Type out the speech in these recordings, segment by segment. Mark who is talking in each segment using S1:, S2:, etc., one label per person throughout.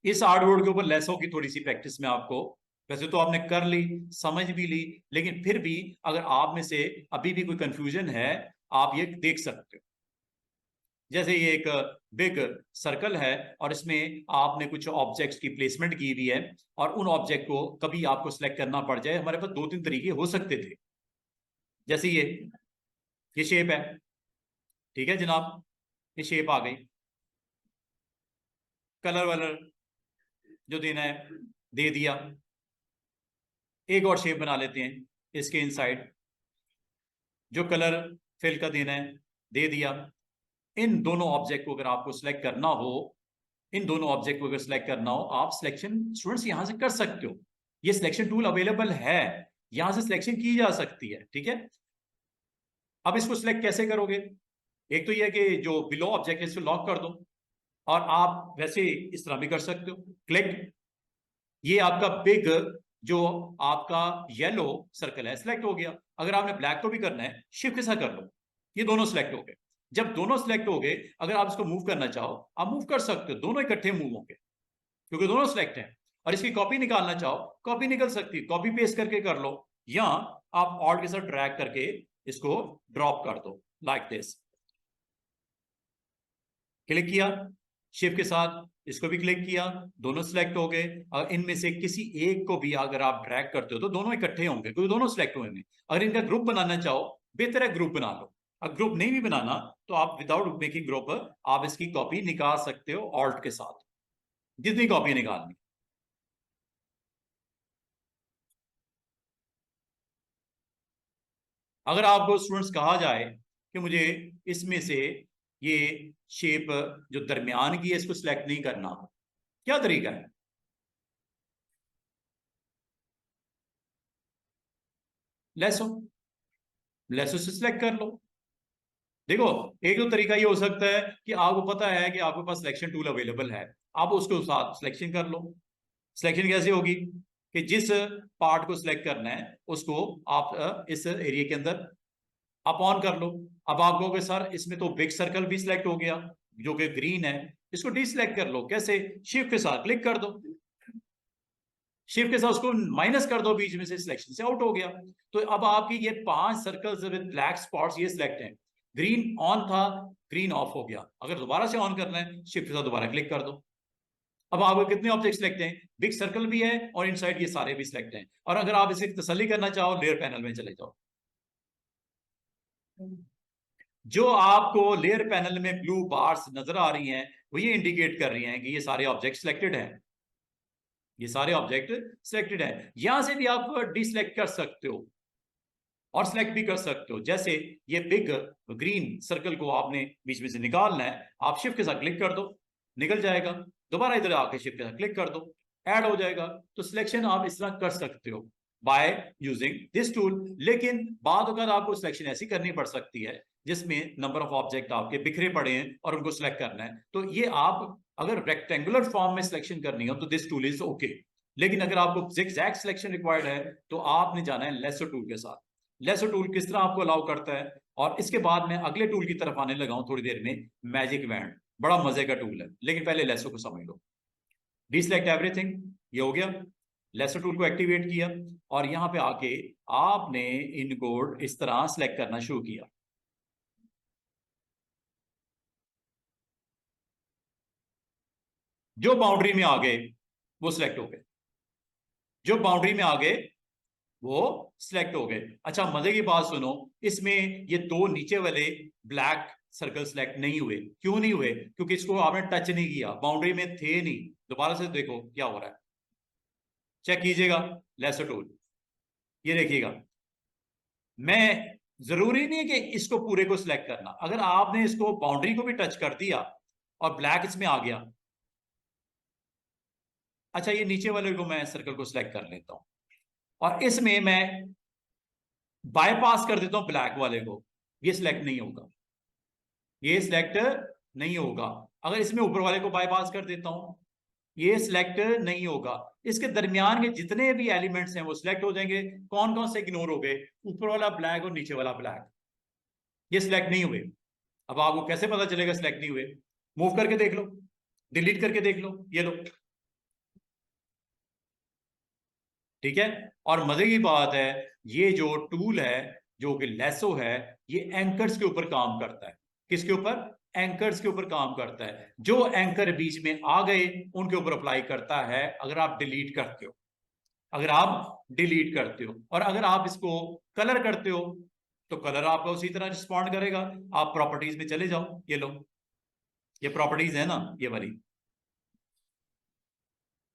S1: इस आर्टबोर्ड के ऊपर लेसों की थोड़ी सी प्रैक्टिस में आपको, वैसे तो आपने कर ली, समझ भी ली, लेकिन फिर भी अगर आप में से अभी भी कोई कंफ्यूजन है, आप ये देख सकते हो। जैसे ये एक बिग सर्कल है और इसमें आपने कुछ ऑब्जेक्ट्स की प्लेसमेंट की हुई है, और उन ऑब्जेक्ट को कभी आपको सिलेक्ट करना पड़ जाए, हमारे पास दो तीन तरीके हो सकते थे। जैसे ये शेप है, ठीक है जनाब, ये शेप आ गई, कलर वलर जो देना है दे दिया। एक और शेप बना लेते हैं इसके इनसाइड, जो कलर फिल का देना है दे दिया। इन दोनों ऑब्जेक्ट को अगर आपको सिलेक्ट करना हो, इन दोनों ऑब्जेक्ट को अगर सिलेक्ट करना हो, आप सिलेक्शन स्टूडेंट्स यहां से कर सकते हो। ये सिलेक्शन टूल अवेलेबल है, यहां से सिलेक्शन की जा सकती है, ठीक है। अब इसको सिलेक्ट कैसे करोगे? एक तो ये है कि जो बिलो ऑब्जेक्ट है इसको लॉक कर दो, और आप वैसे इस तरह भी कर सकते हो, क्लिक। ये आपका बिग जो आपका येलो सर्कल है सिलेक्ट हो गया। अगर आपने ब्लैक को भी करना है, शिफ्ट के साथ कर लो, ये दोनों सिलेक्ट हो गए। जब दोनों सिलेक्ट हो गए, अगर आप इसको मूव करना चाहो, आप मूव कर सकते हो, दोनों इकट्ठे मूव होंगे क्योंकि दोनों सिलेक्ट हैं। और इसकी कॉपी निकालना चाहो, कॉपी निकल सकती है, कॉपी पेस्ट करके कर लो, या आप ऑल्ट के साथ ड्रैग करके इसको ड्रॉप कर दो, लाइक दिस। क्लिक किया शिफ्ट के साथ, इसको भी क्लिक किया, दोनों सिलेक्ट हो गए। और इनमें से किसी एक को भी अगर आप ड्रैग करते हो तो दोनों इकट्ठे होंगे क्योंकि दोनों सिलेक्ट हुए हैं। अगर इनका ग्रुप बनाना चाहो, बेहतर है ग्रुप बना लो। अगर ग्रुप नहीं भी बनाना तो आप विदाउट मेकिंग ग्रुप आप इसकी कॉपी निकाल सकते हो ऑल्ट के साथ, जितनी कॉपी निकालनी। अगर आपको स्टूडेंट्स कहा जाए कि मुझे इसमें से ये शेप जो दरमियान की है इसको सिलेक्ट नहीं करना, क्या तरीका है? लेसो, लेसो से सिलेक्ट कर लो। देखो, एक तो तरीका ये हो सकता है कि आपको पता है कि आपके पास सिलेक्शन टूल अवेलेबल है, आप उसके साथ सिलेक्शन कर लो। सिलेक्शन कैसे होगी कि जिस पार्ट को सिलेक्ट करना है उसको आप इस एरिया के अंदर आप ऑन कर लो। अब आप कहोगे सर इसमें तो बिग सर्कल भी सिलेक्ट हो गया जो कि ग्रीन है, इसको डिसलेक्ट कर लो। कैसे? शिफ्ट के साथ क्लिक कर दो, शिफ्ट के साथ उसको माइनस कर दो बीच में से, सिलेक्शन से आउट हो गया। तो अब आपकी ये 5 सर्कल्स विद ब्लैक स्पॉट्स ये सिलेक्ट हैं। ग्रीन ऑन था, ग्रीन ऑफ हो गया। अगर दोबारा से ऑन करना है, शिफ्ट के साथ दोबारा क्लिक कर दो। अब आपको कितने ऑब्जेक्ट सिलेक्ट हैं? बिग सर्कल भी है और इनसाइड ये सारे भी सिलेक्ट हैं। और अगर आप इसे तसल्ली करना चाहो, लेयर पैनल में चले जाओ। जो आपको लेयर पैनल में ब्लू बार्स नजर आ रही हैं, वो ये इंडिकेट कर रही हैं कि ये सारे ऑब्जेक्ट सिलेक्टेड हैं, ये सारे ऑब्जेक्ट सिलेक्टेड हैं। यहां से भी आप डिसलेक्ट कर सकते हो और सिलेक्ट भी कर सकते हो। जैसे ये बिग ग्रीन सर्कल को आपने बीच में से निकालना है, आप शिफ्ट के साथ क्लिक कर दो, निकल जाएगा। दोबारा इधर आके शिफ्ट के साथ क्लिक कर दो, ऐड हो जाएगा। तो सिलेक्शन आप इस तरह कर सकते हो बाय यूजिंग दिस टूल। लेकिन बाद अगर आपको सिलेक्शन ऐसी करनी पड़ सकती है जिसमें नंबर ऑफ ऑब्जेक्ट आपके बिखरे पड़े हैं और उनको सिलेक्ट करना है, तो ये आप अगर रेक्टेंगुलर फॉर्म में सिलेक्शन करनी हो तो दिस टूल इज ओके। लेकिन अगर आपको जिगजैग सिलेक्शन रिक्वायर्ड है तो आपने जाना है लेसो टूल के साथ। लेसो टूल किस तरह आपको अलाउ करता है, और इसके बाद मैं अगले टूल की तरफ आने लगा हूं थोड़ी देर में, मैजिक वैंड। बड़ा मजे का टूल है, लेकिन पहले लेसो को समझ लो। डिसलेक्ट एवरीथिंग, ये हो गया। लेसो टूल को एक्टिवेट किया और यहां पे आके आपने इनको इस तरह सेलेक्ट करना शुरू किया। जो बाउंड्री में आ गए वो सिलेक्ट हो गए, जो बाउंड्री में आ गए वो सिलेक्ट हो गए। अच्छा मजे की बात सुनो, इसमें ये दो नीचे वाले ब्लैक सर्कल सिलेक्ट नहीं हुए। क्यों नहीं हुए? क्योंकि इसको आपने टच नहीं किया, बाउंड्री में थे नहीं। दोबारा से देखो क्या हो रहा है, चेक कीजिएगा। लेसर टूल, ये देखिएगा। मैं जरूरी नहीं है कि इसको पूरे को सिलेक्ट करना, अगर आपने इसको बाउंड्री को भी टच कर दिया और ब्लैक इसमें आ गया। अच्छा ये नीचे वाले को मैं सर्कल को सिलेक्ट कर लेता हूं और इसमें मैं बाईपास कर देता हूं ब्लैक वाले को, ये सिलेक्ट नहीं होगा, ये सिलेक्ट नहीं होगा। अगर इसमें ऊपर वाले को बाईपास कर देता हूं, ये सिलेक्ट नहीं होगा। इसके दरमियान के जितने भी एलिमेंट्स हैं वो सिलेक्ट हो जाएंगे। कौन कौन से इग्नोर हो गए? ऊपर वाला ब्लैक और नीचे वाला ब्लैक, ये सिलेक्ट नहीं हुए। अब आपको कैसे पता चलेगा सिलेक्ट नहीं हुए? मूव करके देख लो, डिलीट करके देख लो, ये लो ठीक है। और मजे की बात है, ये जो टूल है जो कि लेसो है, ये एंकर्स के ऊपर काम करता है। किसके ऊपर? एंकर्स के ऊपर काम करता है। जो एंकर बीच में आ गए उनके ऊपर अप्लाई करता है अगर आप डिलीट करते हो, अगर आप डिलीट करते हो। और अगर आप इसको कलर करते हो तो कलर आपका उसी तरह रिस्पॉन्ड करेगा। आप प्रॉपर्टीज में चले जाओ, ये लो, ये प्रॉपर्टीज है ना, ये वाली।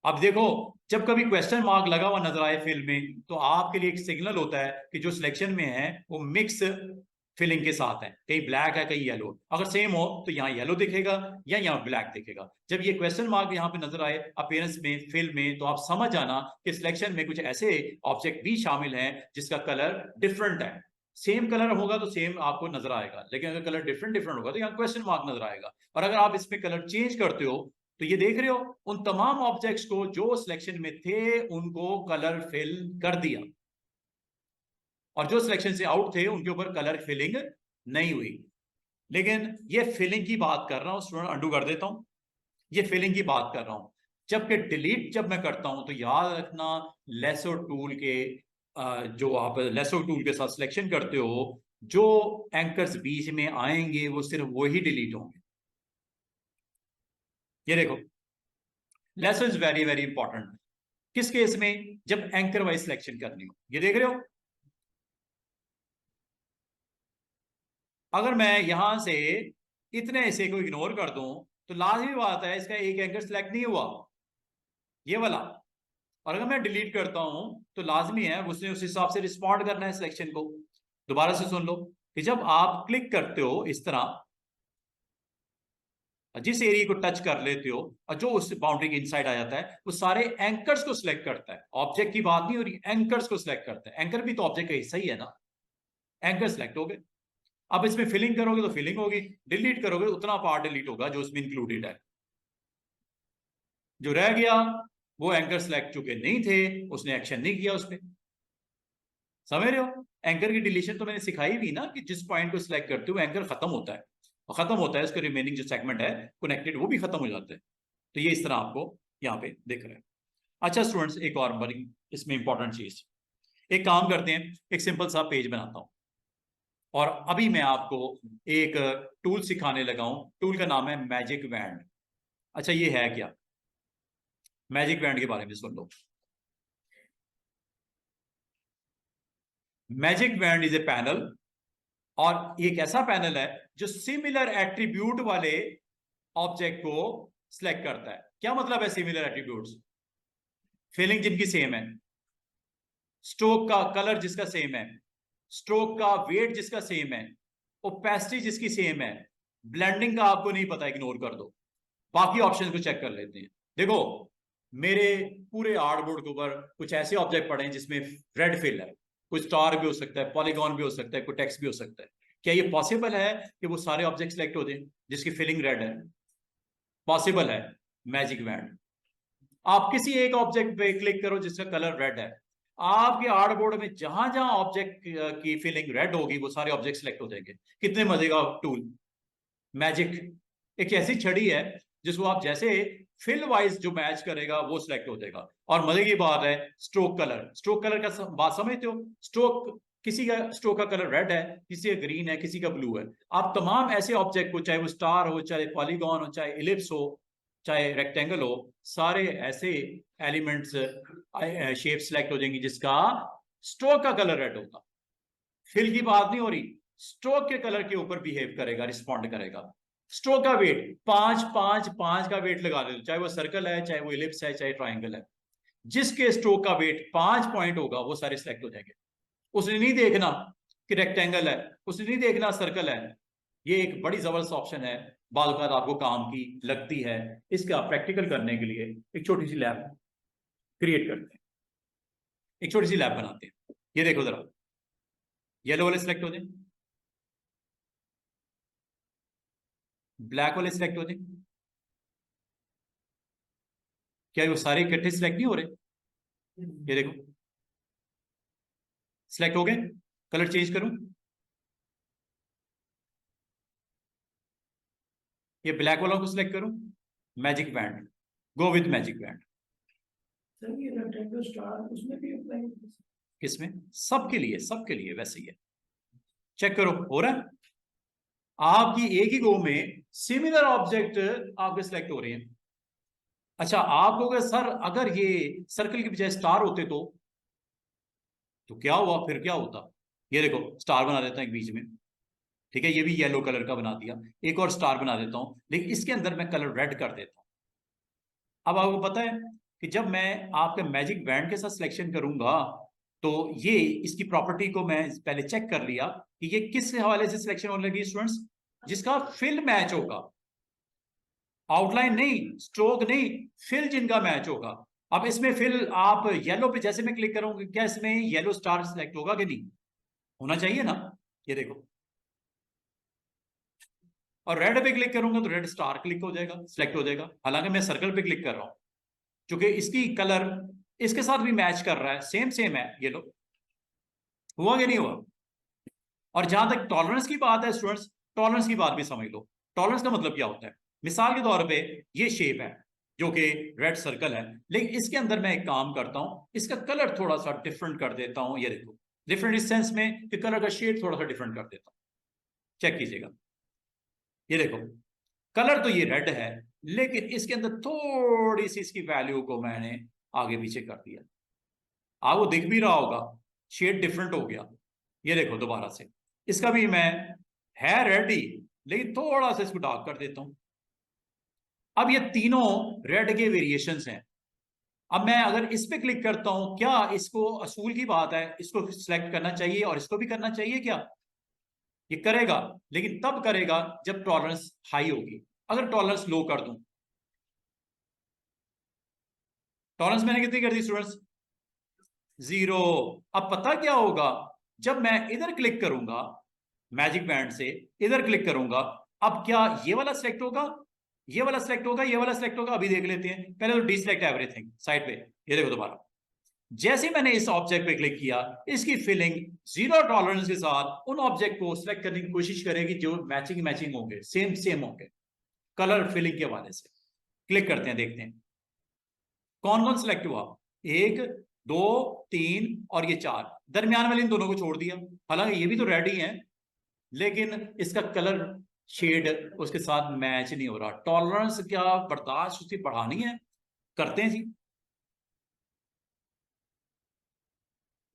S1: अब देखो, जब कभी क्वेश्चन मार्क लगा हुआ नजर आए फिल में, तो आपके लिए एक सिग्नल होता है कि जो सिलेक्शन में है वो मिक्स फिलिंग के साथ है, कहीं ब्लैक है कहीं येलो। अगर सेम हो तो यहाँ येलो दिखेगा या यहाँ ब्लैक दिखेगा। जब ये क्वेश्चन मार्क यहाँ पे नजर आए अपीयरेंस में, फिल में, तो आप समझ जाना कि सिलेक्शन में कुछ ऐसे ऑब्जेक्ट भी शामिल हैं जिसका कलर डिफरेंट है। सेम कलर होगा तो सेम आपको नजर आएगा, लेकिन अगर कलर डिफरेंट डिफरेंट होगा तो यहाँ क्वेश्चन मार्क नजर आएगा। और अगर आप इसमें कलर चेंज करते हो तो ये देख रहे हो, उन तमाम ऑब्जेक्ट्स को जो सिलेक्शन में थे उनको कलर फिल कर दिया, और जो सिलेक्शन से आउट थे उनके ऊपर कलर फिलिंग नहीं हुई। लेकिन ये फिलिंग की बात कर रहा हूं स्टूडेंट, अंडू कर देता हूं, ये फिलिंग की बात कर रहा हूं। जबकि डिलीट जब मैं करता हूं तो याद रखना, लेसो टूल के जो आप लेसो टूल के साथ सिलेक्शन करते हो, जो एंकर्स बीच में आएंगे वो सिर्फ वही डिलीट होंगे। ये देखो, lasso is very very important. किस केस में? जब एंकर वाइज सिलेक्शन करनी हो। ये देख रहे हो, अगर मैं यहां से इतने ऐसे को इग्नोर कर दूं तो लाजमी बात है इसका एक एंकर सिलेक्ट नहीं हुआ, ये वाला। और अगर मैं डिलीट करता हूं तो लाजमी है उसने उस हिसाब से रिस्पॉन्ड करना है सिलेक्शन को। दोबारा से सुन लो कि जब आप क्लिक करते हो इस तरह, जिस एरिया को टच कर लेते हो और जो उस बाउंड्री के इनसाइड आ जाता है, वो सारे एंकर्स को सिलेक्ट करता है। ऑब्जेक्ट की बात नहीं हो रही, एंकर्स को सिलेक्ट करता है। एंकर भी तो ऑब्जेक्ट का हिस्सा ही है ना। एंकर सिलेक्ट हो गए। अब इसमें फिलिंग करोगे तो फिलिंग होगी, डिलीट करोगे उतना पार्ट डिलीट होगा जो उसमें इंक्लूडेड है। जो रह गया वो एंकर सिलेक्ट चुके नहीं थे, उसने एक्शन नहीं किया उस पर। समझ रहे हो? एंकर की डिलीशन तो मैंने सिखाई भी ना, कि जिस पॉइंट को सिलेक्ट करते हो एंकर खत्म होता है, और खत्म होता है उसके रिमेनिंग जो सेगमेंट है कनेक्टेड वो भी खत्म हो जाते हैं। तो ये इस तरह आपको यहाँ पे दिख रहा है। अच्छा स्टूडेंट्स, एक और बड़ी इसमें इंपॉर्टेंट चीज, एक काम करते हैं, एक सिंपल सा पेज बनाता हूं और अभी मैं आपको एक टूल सिखाने लगा हूं। टूल का नाम है मैजिक बैंड। अच्छा, ये है क्या? मैजिक बैंड के बारे में सुन लो। Magic band is a panel, और एक ऐसा पैनल है जो सिमिलर एट्रीब्यूट वाले ऑब्जेक्ट को सिलेक्ट करता है। क्या मतलब है सिमिलर एट्रीब्यूट्स? फीलिंग जिनकी सेम है, स्ट्रोक का कलर जिसका सेम है, स्ट्रोक का वेट जिसका सेम है, ओपेसिटी जिसकी सेम है। ब्लेंडिंग का आपको नहीं पता, इग्नोर कर दो, बाकी ऑप्शन को चेक कर लेते हैं। देखो, मेरे पूरे आर्टबोर्ड के ऊपर कुछ ऐसे ऑब्जेक्ट पड़े हैं जिसमें रेड फिल है। कोई स्टार भी हो सकता है, पॉलीगॉन भी हो सकता है, कोई टेक्स्ट भी हो सकता है। क्या ये पॉसिबल है कि वो सारे ऑब्जेक्ट सिलेक्ट हो जाए जिसकी फिलिंग रेड है? पॉसिबल है। मैजिक बैंड, आप किसी एक ऑब्जेक्ट पे क्लिक करो जिसका कलर रेड है, आपके आर्टबोर्ड में जहां जहां ऑब्जेक्ट की फिलिंग रेड होगी वो सारे ऑब्जेक्ट सिलेक्ट हो जाएंगे। कितने मजे का टूल! मैजिक एक ऐसी छड़ी है जिसको आप जैसे फिल वाइज जो मैच करेगा वो सिलेक्ट हो जाएगा। और मजे की बात है, स्ट्रोक कलर, स्ट्रोक कलर का बात समझते हो? स्ट्रोक, किसी का स्ट्रोक का कलर रेड है, किसी का ग्रीन है, किसी का ब्लू है। आप तमाम ऐसे ऑब्जेक्ट को, चाहे वो स्टार हो, चाहे पॉलीगॉन हो, चाहे इलिप्स हो, चाहे रेक्टेंगल हो, सारे ऐसे एलिमेंट्स शेप सिलेक्ट हो जाएंगी जिसका स्ट्रोक का कलर रेड होगा। फिल की बात नहीं हो रही, स्ट्रोक के कलर के ऊपर बिहेव करेगा, रिस्पॉन्ड करेगा। स्ट्रोक का वेट 5 5 5 का वेट लगा दे, चाहे वो सर्कल है, चाहे वो इलिप्स है, चाहे ट्राइंगल है। जिसके स्ट्रोक का वेट 5 पॉइंट होगा वो सारे सिलेक्ट हो जाएंगे। उसने नहीं देखना कि रेक्टेंगल है, उसने नहीं देखना सर्कल है। ये एक बड़ी जबरदस्त ऑप्शन है, बाल का आपको काम की लगती है। इसका प्रैक्टिकल करने के लिए एक छोटी सी लैब क्रिएट करते हैं, एक छोटी सी लैब बनाते हैं। ये देखो जरा, येलो वाले सिलेक्ट हो जाए, ब्लैक वाले सिलेक्ट हो जाए। क्या वो सारे इकट्ठे सिलेक्ट नहीं हो रहे? ये देखो, सिलेक्ट हो गए। कलर चेंज करूं, ये ब्लैक वाला को सिलेक्ट करूं। Magic band, go with magic band.
S2: जो स्टार उसमें भी अप्लाई,
S1: किसमें? सबके लिए वैसे ही है। चेक करो, हो रहा है आपकी एक ही गो में सिमिलर ऑब्जेक्ट आपके सिलेक्ट हो रहे हैं। अच्छा, आप कहोगे सर अगर ये सर्कल की बजाय स्टार होते तो क्या हुआ, फिर क्या होता? ये देखो स्टार बना देता हूं एक बीच में, ठीक है, ये भी येलो कलर का बना दिया, एक और स्टार बना देता हूं, लेकिन इसके अंदर मैं कलर रेड कर देता हूं। अब आपको पता है कि जब मैं आपके मैजिक बैंड के साथ सिलेक्शन करूंगा तो ये इसकी प्रॉपर्टी को मैं पहले चेक कर लिया कि ये किस हवाले से सिलेक्शन होने लगी स्टूडेंट्स, जिसका फिल मैच होगा, आउटलाइन नहीं, स्ट्रोक नहीं, फिल जिनका मैच होगा। अब इसमें फिल आप येलो पे जैसे मैं क्लिक करूंगा, क्या इसमें येलो स्टार सिलेक्ट होगा कि नहीं? होना चाहिए ना। ये देखो, और रेड पे क्लिक करूंगा तो रेड स्टार क्लिक हो जाएगा, सिलेक्ट हो जाएगा, हालांकि मैं सर्कल पे क्लिक कर रहा हूं क्योंकि इसकी कलर इसके साथ भी मैच कर रहा है, सेम सेम है। ये लो, हुआ कि नहीं हुआ? और जहां तक टॉलरेंस की बात है स्टूडेंट्स, टॉलरेंस की बात भी समझ लो। टॉलरेंस का मतलब क्या होता है? मिसाल के तौर पे ये शेप है जो कि रेड सर्कल है, लेकिन इसके अंदर मैं एक काम करता हूं, इसका कलर थोड़ा सा डिफरेंट कर देता हूं। ये देखो, डिफरेंट इस सेंस में कि कलर का शेड थोड़ा सा डिफरेंट कर देता हूं। चेक कीजिएगा, ये देखो कलर तो ये रेड है, लेकिन इसके अंदर थोड़ी सी इसकी वैल्यू को मैंने आगे पीछे कर दिया। आपको दिख भी रहा होगा शेड डिफरेंट हो गया। ये देखो दोबारा से, इसका भी मैं है रेड ही, लेकिन थोड़ा सा इसको डार्क कर देता हूं। अब ये तीनों रेड के वेरिएशंस हैं। अब मैं अगर इस पे क्लिक करता हूं, क्या इसको असूल की बात है, इसको सिलेक्ट करना चाहिए और इसको भी करना चाहिए क्या? ये करेगा, लेकिन तब करेगा जब टॉलरेंस हाई होगी। अगर टॉलरेंस लो कर दूं, टॉलरेंस मैंने कितनी कर दी स्टूडेंट्स? 0। अब पता क्या होगा, जब मैं इधर क्लिक करूंगा मैजिक बैंड से, इधर क्लिक करूंगा, अब क्या ये वाला सिलेक्ट होगा, ये वाला सिलेक्ट होगा, ये वाला सिलेक्ट होगा? अभी देख लेते हैं, पहले तो डिसलेक्ट एवरीथिंग साइड पे। ये देखो दोबारा, जैसे मैंने इस ऑब्जेक्ट पे क्लिक किया, इसकी फिलिंग 0 टॉलरेंस के साथ उन ऑब्जेक्ट को सिलेक्ट करने की कोशिश करेगी जो मैचिंग होंगे, सेम सेम होंगे कलर फिलिंग के हवाले से। क्लिक करते हैं, देखते हैं कौन कौन सिलेक्ट हुआ। 1 2 3 और ये 4, दरमियान वाले इन दोनों को छोड़ दिया, हालांकि ये भी तो रेड ही है, लेकिन इसका कलर शेड उसके साथ मैच नहीं हो रहा। टॉलरेंस क्या बर्दाश्त उसकी बढ़ानी है, करते हैं जी।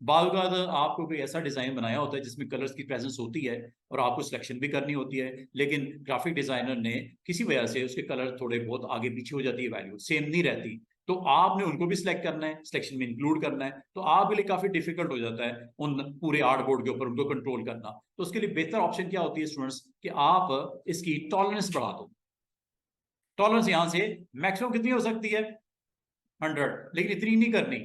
S1: बालगाद आपको कोई ऐसा डिजाइन बनाया होता है जिसमें कलर्स की प्रेजेंस होती है और आपको सिलेक्शन भी करनी होती है, लेकिन ग्राफिक डिजाइनर ने किसी वजह से उसके कलर थोड़े बहुत आगे पीछे हो जाती है, वैल्यू सेम नहीं रहती, तो आपने उनको भी सिलेक्ट करना है, सिलेक्शन में इंक्लूड करना है, तो आपके लिए काफी डिफिकल्ट हो जाता है उन पूरे आर्ट बोर्ड के ऊपर उनको कंट्रोल करना। तो उसके लिए बेहतर ऑप्शन क्या होती है स्टूडेंट्स, कि आप इसकी टॉलरेंस बढ़ा दो। टॉलरेंस यहां से मैक्सिमम कितनी हो सकती है? 100, लेकिन इतनी नहीं करनी।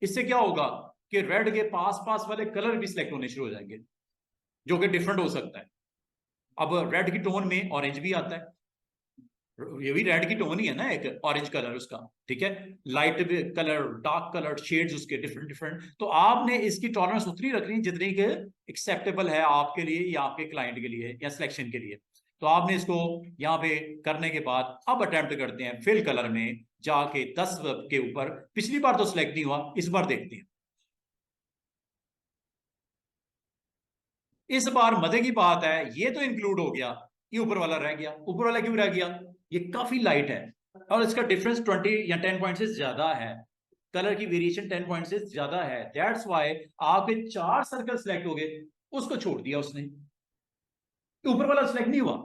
S1: इससे क्या होगा कि रेड के पास पास वाले कलर भी सिलेक्ट होने शुरू हो जाएंगे, जो कि डिफरेंट हो सकता है। अब रेड की टोन में ऑरेंज भी आता है, ये भी रेड की टोन ही है ना, एक ऑरेंज कलर उसका, ठीक है, light colour, dark colour, shades उसके डिफरेंट डिफरेंट। तो आपने इसकी टॉलरेंस उतनी रखनी जितनी कि एक्सेप्टेबल है आपके लिए या आपके क्लाइंट के लिए या सिलेक्शन के लिए। तो आपने इसको यहाँ पे करने के बाद अब अटेम्प्ट करते हैं फिल कलर में जाके 10 के ऊपर। पिछली बार तो सिलेक्ट नहीं हुआ, इस बार देखते हैं। इस बार मजे की बात है, ये तो इंक्लूड हो गया, ये ऊपर वाला रह गया। ऊपर वाला क्यों रह गया? ये काफी लाइट है और इसका डिफरेंस 20 या 10 पॉइंट से ज्यादा है, कलर की वेरिएशन 10 पॉइंट से ज्यादा है। दैट्स व्हाई आपके 4 सर्कल सिलेक्ट हो गए, उसको छोड़ दिया उसने, ऊपर वाला सिलेक्ट नहीं हुआ,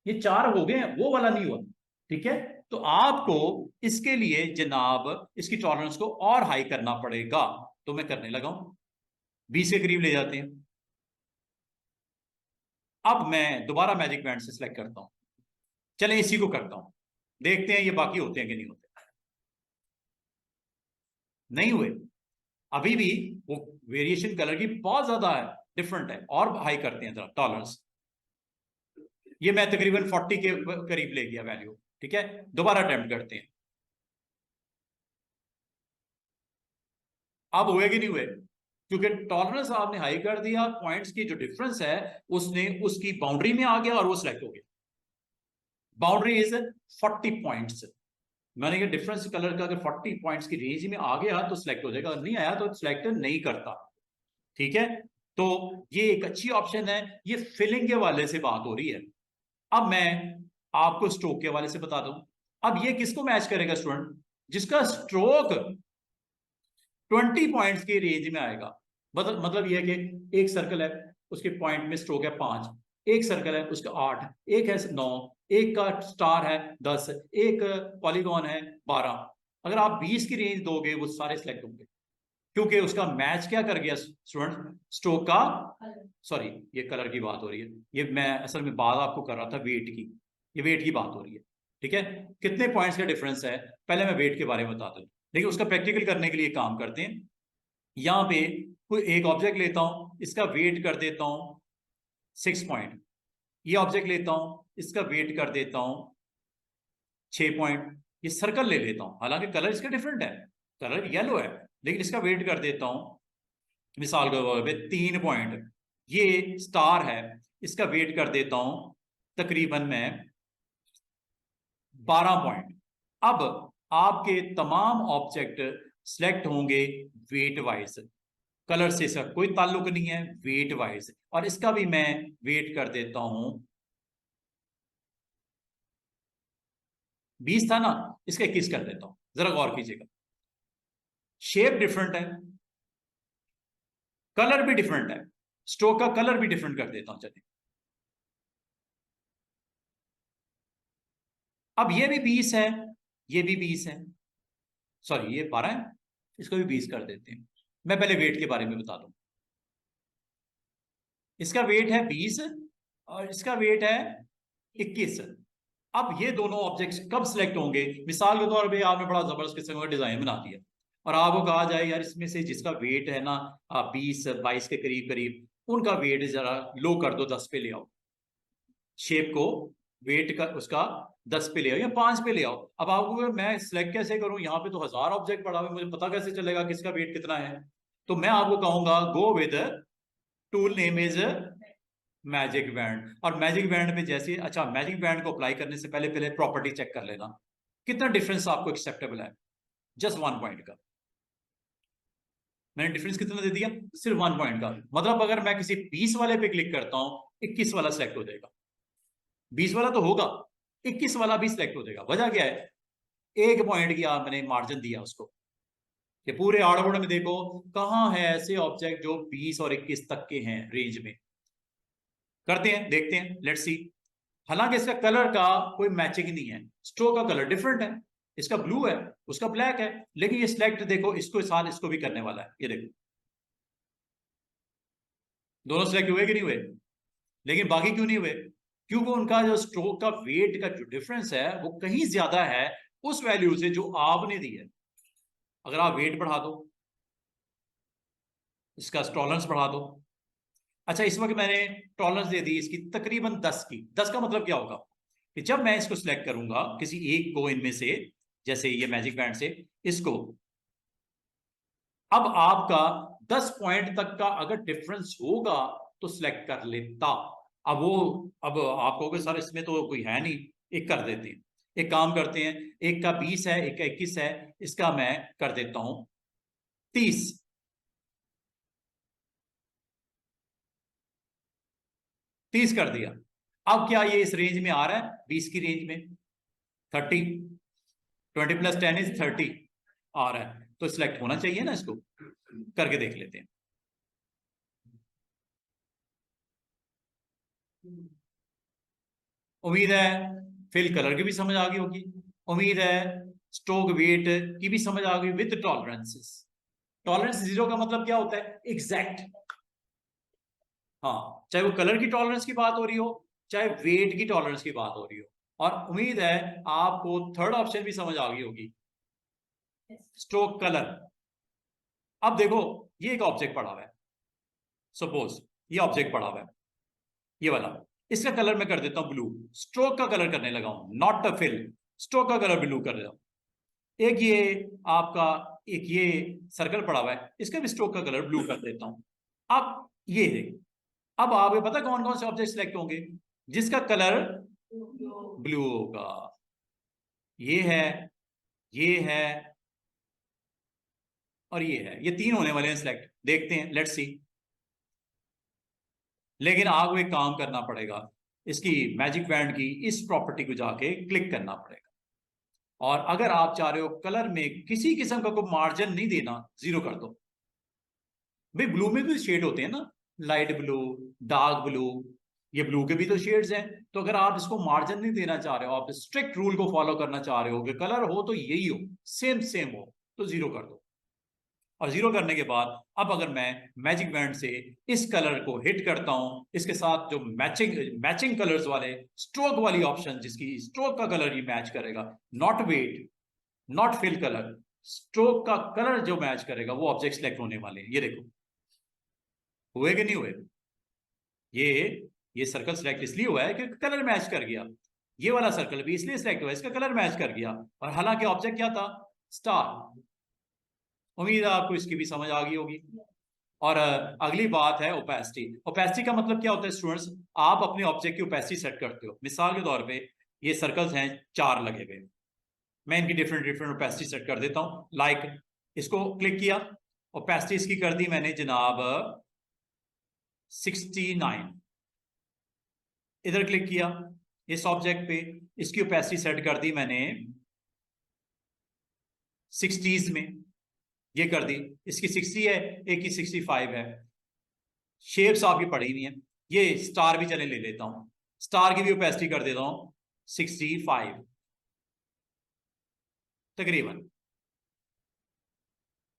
S1: ये 4 हो गए, वो वाला नहीं हुआ, ठीक है। तो आपको इसके लिए जनाब इसकी टॉलरेंस को और हाई करना पड़ेगा, तो मैं करने लगा हूं, 20 के करीब ले जाते हैं। अब मैं दोबारा मैजिक बैंड से सिलेक्ट करता हूं, चले इसी को करता हूं, देखते हैं ये बाकी होते हैं कि नहीं होते। नहीं हुए, अभी भी वो वेरिएशन कलर की बहुत ज्यादा है, डिफरेंट है, और हाई करते हैं जरा टॉलरेंस। ये मैं तकरीबन 40 के करीब ले गया वैल्यू, ठीक है। दोबारा अटेम्प्ट करते हैं, अब हुए कि नहीं हुए? क्योंकि टॉलरेंस आपने हाई कर दिया, पॉइंट्स की जो डिफरेंस है उसने उसकी बाउंड्री में आ गया और वो सिलेक्ट हो गया। बाउंड्री इज 40 पॉइंट्स, मैंने कहा डिफरेंस कलर का अगर 40 पॉइंट्स की रेंज में आ गया तो सिलेक्ट हो जाएगा, नहीं आया तो सिलेक्ट नहीं करता। ठीक है, तो ये एक अच्छी ऑप्शन है। ये फिलिंग के वाले से बात हो रही है। अब मैं आपको स्ट्रोक के वाले से बता दूं। अब ये किसको मैच करेगा स्टूडेंट? जिसका स्ट्रोक 20 पॉइंट्स की रेंज में आएगा। मतलब ये है कि एक सर्कल है, उसके पॉइंट में स्ट्रोक है 5, एक सर्कल है उसका 8, एक है 9, एक का स्टार है 10, एक पॉलीगॉन है 12। अगर आप 20 की रेंज दोगे वो सारे सिलेक्ट होंगे, क्योंकि उसका मैच क्या कर गया स्टूडेंट? स्ट्रोक का, सॉरी ये कलर की बात हो रही है, ये मैं असल में बात आपको कर रहा था वेट की, ये वेट की बात हो रही है। ठीक है, कितने पॉइंट्स का डिफरेंस है, पहले मैं वेट के बारे में बताता हूँ। देखिए उसका प्रैक्टिकल करने के लिए काम करते हैं। यहां पे कोई एक ऑब्जेक्ट लेता हूं, इसका वेट कर देता हूं 6 पॉइंट। ये ऑब्जेक्ट लेता हूं, इसका वेट कर देता हूं 6 पॉइंट। ये सर्कल ले लेता हूं, हालांकि कलर इसका डिफरेंट है, कलर येलो है, लेकिन इसका वेट कर देता हूं मिसाल के तौर पे 3 पॉइंट। ये स्टार है, इसका वेट कर देता हूं तकरीबन मैं 12 पॉइंट। अब आपके तमाम ऑब्जेक्ट सिलेक्ट होंगे वेट वाइज, कलर से इसका कोई ताल्लुक नहीं है, वेट वाइज। और इसका भी मैं वेट कर देता हूं 20 था ना, इसका 21 कर देता हूं। जरा गौर कीजिएगा, शेप डिफरेंट है, कलर भी डिफरेंट है, स्ट्रोक का कलर भी डिफरेंट कर देता हूं। चलिए अब ये भी 20 है, ये भी 20 है, सॉरी ये 12 है, इसको भी 20 कर देते हैं। मैं पहले वेट के बारे में बता दूं। इसका वेट है 20 और इसका वेट है 21। अब ये दोनों ऑब्जेक्ट्स कब सिलेक्ट होंगे? मिसाल के तौर पे आपने बड़ा जबरदस्त किस्म का डिजाइन बना दिया और आपको कहा जाए यार इसमें से जिसका वेट है ना 20-22 के करीब करीब, उनका वेट जरा लो कर दो, 10 पे ले आओ, शेप को वेट का उसका 10 पे ले आओ या 5 पे ले आओ। अब आपको मैं सिलेक्ट कैसे करूं? यहाँ पे तो 1000 ऑब्जेक्ट पड़ा हुआ, मुझे पता कैसे चलेगा किसका वेट कितना है? तो मैं आपको कहूंगा go with tool name is magic band. और मैजिक बैंड में जैसे, अच्छा मैजिक बैंड को अप्लाई करने से पहले पहले प्रॉपर्टी चेक कर लेना कितना डिफरेंस आपको एक्सेप्टेबल है। जस्ट 1 पॉइंट का मैंने डिफरेंस कितना दे दिया, सिर्फ 1 पॉइंट का। मतलब अगर मैं किसी 20 वाले पे क्लिक करता हूं 21 वाला सिलेक्ट हो जाएगा, 20 वाला तो होगा, 21 वाला भी सिलेक्ट हो जाएगा। वजह क्या है? 1 पॉइंट की मैंने मार्जिन दिया उसको कि पूरे आड़बड़ में देखो कहां है ऐसे ऑब्जेक्ट जो 20 और 21 तक के हैं रेंज में। करते हैं, देखते हैं, लेट्स सी। हालांकि इसका कलर का कोई मैचिंग नहीं है, स्ट्रोक का कलर डिफरेंट है, इसका ब्लू है उसका ब्लैक है, लेकिन ये सिलेक्ट देखो इसको साथ इसको भी करने वाला है। ये देखो दोनों सिलेक्ट हुए कि नहीं हुए? लेकिन बाकी क्यों नहीं हुए? क्योंकि उनका जो स्ट्रोक का वेट का जो डिफरेंस है वो कहीं ज्यादा है उस वैल्यू से जो आपने दी है। अगर आप वेट बढ़ा दो, इसका टॉलरेंस बढ़ा दो। अच्छा इस वक्त मैंने टॉलरेंस दे दी इसकी तकरीबन 10 की। 10 का मतलब क्या होगा कि जब मैं इसको सिलेक्ट करूंगा किसी एक को इनमें से, जैसे ये मैजिक बैंड से इसको, अब आपका 10 पॉइंट तक का अगर डिफरेंस होगा तो सिलेक्ट कर लेता। अब वो, अब आप कहोगे सर इसमें तो कोई है नहीं, एक कर देते हैं, एक काम करते हैं, एक का 20 है एक का 21 है, इसका मैं कर देता हूं 30। 30 कर दिया। अब क्या ये इस रेंज में आ रहा है? 20 की रेंज में 30, 20 + 10 = 30 आ रहा है, तो सिलेक्ट होना चाहिए ना। इसको करके देख लेते हैं। उम्मीद है फिल कलर की भी समझ आ गई होगी, उम्मीद है स्ट्रोक वेट की भी समझ आ गई विद टॉलरेंसेस। टॉलरेंस 0 का मतलब क्या होता है? एग्जैक्ट। हाँ, चाहे वो कलर की टॉलरेंस की बात हो रही हो, चाहे वेट की टॉलरेंस की बात हो रही हो। और उम्मीद है आपको थर्ड ऑप्शन भी समझ आ गई होगी, स्ट्रोक कलर। अब देखो ये एक ऑब्जेक्ट पड़ा हुआ है, सपोज ये ऑब्जेक्ट पड़ा हुआ है, ये वाला, इसका कलर मैं कर देता हूं ब्लू, स्ट्रोक का कलर करने लगा हूं, नॉट अ फिल, स्ट्रोक का कलर ब्लू कर देता हूं। एक ये आपका, एक ये सर्कल पड़ा हुआ है, इसका भी स्ट्रोक का कलर ब्लू कर देता हूं। अब ये देख, अब आपको पता कौन कौन से ऑब्जेक्ट सिलेक्ट होंगे जिसका कलर ब्लू होगा? ये है ये है और ये है, ये तीन होने वाले हैं सिलेक्ट। देखते हैं, लेट्स सी। लेकिन आपको एक काम करना पड़ेगा, इसकी मैजिक बैंड की इस प्रॉपर्टी को जाके क्लिक करना पड़ेगा। और अगर आप चाह रहे हो कलर में किसी किस्म का कोई मार्जिन नहीं देना, जीरो कर दो। भाई ब्लू में भी शेड होते हैं ना, लाइट ब्लू, डार्क ब्लू, ये ब्लू के भी तो शेड्स हैं। तो अगर आप इसको मार्जिन नहीं देना चाह रहे हो, आप स्ट्रिक्ट रूल को फॉलो करना चाह रहे हो कि कलर हो तो यही हो, सेम सेम हो, तो जीरो कर दो। और जीरो करने के बाद अब अगर मैं मैजिक बैंड से इस कलर को हिट करता हूं, इसके साथ जो मैचिंग मैचिंग कलर्स वाले स्ट्रोक वाली ऑप्शन, जिसकी स्ट्रोक का कलर ही मैच करेगा, not weight, not fill colour, stroke का कलर जो मैच करेगा वो ऑब्जेक्ट सिलेक्ट होने वाले हैं। ये देखो, हुए कि नहीं हुए? ये ये सर्कल सिलेक्ट इसलिए हुआ है क्योंकि कलर मैच कर गया। ये वाला सर्कल भी इसलिए सिलेक्ट हुआ, इसका कलर मैच कर गया। और हालांकि ऑब्जेक्ट क्या था? स्टार। उम्मीद है आपको इसकी भी समझ आ गई होगी। और अगली बात है ओपेसिटी। ओपेसिटी का मतलब क्या होता है स्टूडेंट्स? आप अपने ऑब्जेक्ट की ओपेसिटी सेट करते हो। मिसाल के तौर पे ये सर्कल्स हैं चार लगे हुए, मैं इनकी डिफरेंट डिफरेंट ओपेसिटी सेट कर देता हूं। लाइक इसको क्लिक किया, ओपेसिटी इसकी कर दी मैंने जनाब 69। इधर क्लिक किया इस ऑब्जेक्ट पे, इसकी ओपेसिटी सेट कर दी मैंने 60s में, ये कर दी। इसकी 60 है, एक की 65 है। शेप्स आपकी पड़ी हुई हैं। ये स्टार भी चले ले लेता हूं, स्टार की भी ओपेसिटी कर देता हूं 65 तकरीबन,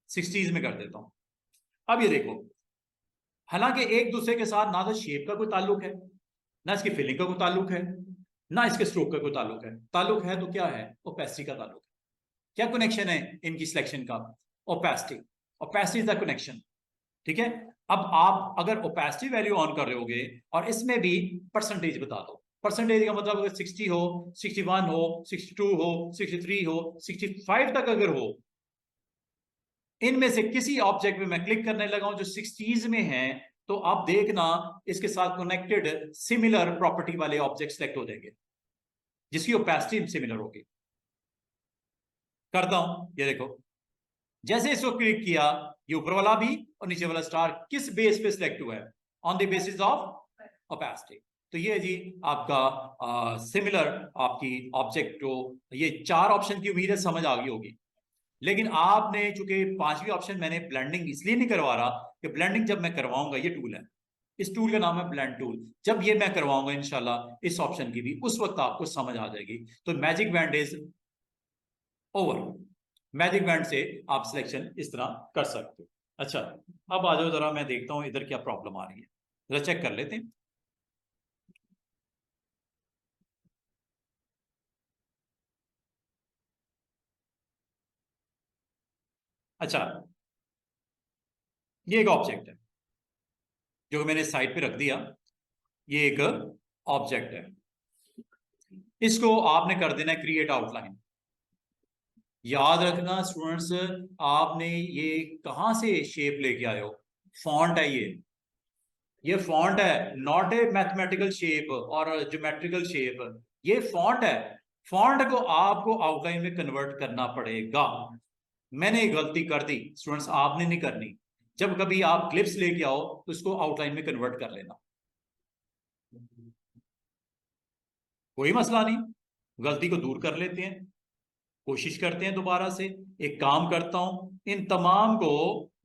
S1: 60s में कर देता हूं। अब ये देखो, हालांकि एक दूसरे के साथ ना तो शेप का कोई ताल्लुक है, ना इसकी फिलिंग का कोई ताल्लुक है, ना इसके स्ट्रोक का कोई ताल्लुक है। ताल्लुक है तो क्या है? ओपेसिटी का ताल्लुक है। क्या कनेक्शन है इनकी सिलेक्शन का? Opacity. Opacity is the connection. ठीक है। अब आप अगर ओपेसिटी वैल्यू ऑन कर रहे होगे और इसमें भी परसेंटेज बता दो। परसेंटेज का मतलब अगर 60 हो, 61 हो, 62 हो, 63 हो, 65 तक अगर हो, इनमें से किसी ऑब्जेक्ट में मैं क्लिक करने लगा हूं जो 60s में है, तो आप देखना इसके साथ कनेक्टेड सिमिलर प्रॉपर्टी वाले ऑब्जेक्ट सेलेक्ट हो जाएंगे जिसकी ओपेसिटी सिमिलर होगी। करता हूं, ये देखो, जैसे इसको क्लिक किया, ये ऊपर वाला भी और नीचे वाला स्टार किस बेस पे सिलेक्ट हुआ है? On the basis of opacity. तो ये जी आपका सिमिलर आपकी ऑब्जेक्ट को, ये चार ऑप्शन की उम्मीद है समझ आ गई होगी। लेकिन आपने चूंकि पांचवी ऑप्शन मैंने ब्लेंडिंग इसलिए नहीं करवा रहा कि ब्लेंडिंग जब मैं करवाऊंगा, ये टूल है, इस टूल का नाम है ब्लेंड टूल, जब ये मैं करवाऊंगा इंशाल्लाह इस ऑप्शन की भी, उस वक्त आपको समझ आ जाएगी। तो magic band is over. Magic band से आप सिलेक्शन इस तरह कर सकते हो। अच्छा, अब आ जाओ जरा, मैं देखता हूं इधर क्या प्रॉब्लम आ रही है, जरा चेक कर लेते हैं। अच्छा, ये एक ऑब्जेक्ट है जो मैंने साइड पे रख दिया। ये एक ऑब्जेक्ट है, इसको आपने कर देना है क्रिएट आउटलाइन। याद रखना स्टूडेंट्स, आपने ये कहां से शेप लेके आए हो? फॉन्ट है ये फॉन्ट है, नॉट ए मैथमेटिकल शेप और ज्योमेट्रिकल शेप। ये फॉन्ट है। फॉन्ट को आपको आउटलाइन में कन्वर्ट करना पड़ेगा। मैंने एक गलती कर दी स्टूडेंट्स, आपने नहीं करनी। जब कभी आप क्लिप्स लेके आओ तो इसको आउटलाइन में कन्वर्ट कर लेना, कोई मसला नहीं, गलती को दूर कर लेते हैं, कोशिश करते हैं दोबारा से। एक काम करता हूं, इन तमाम को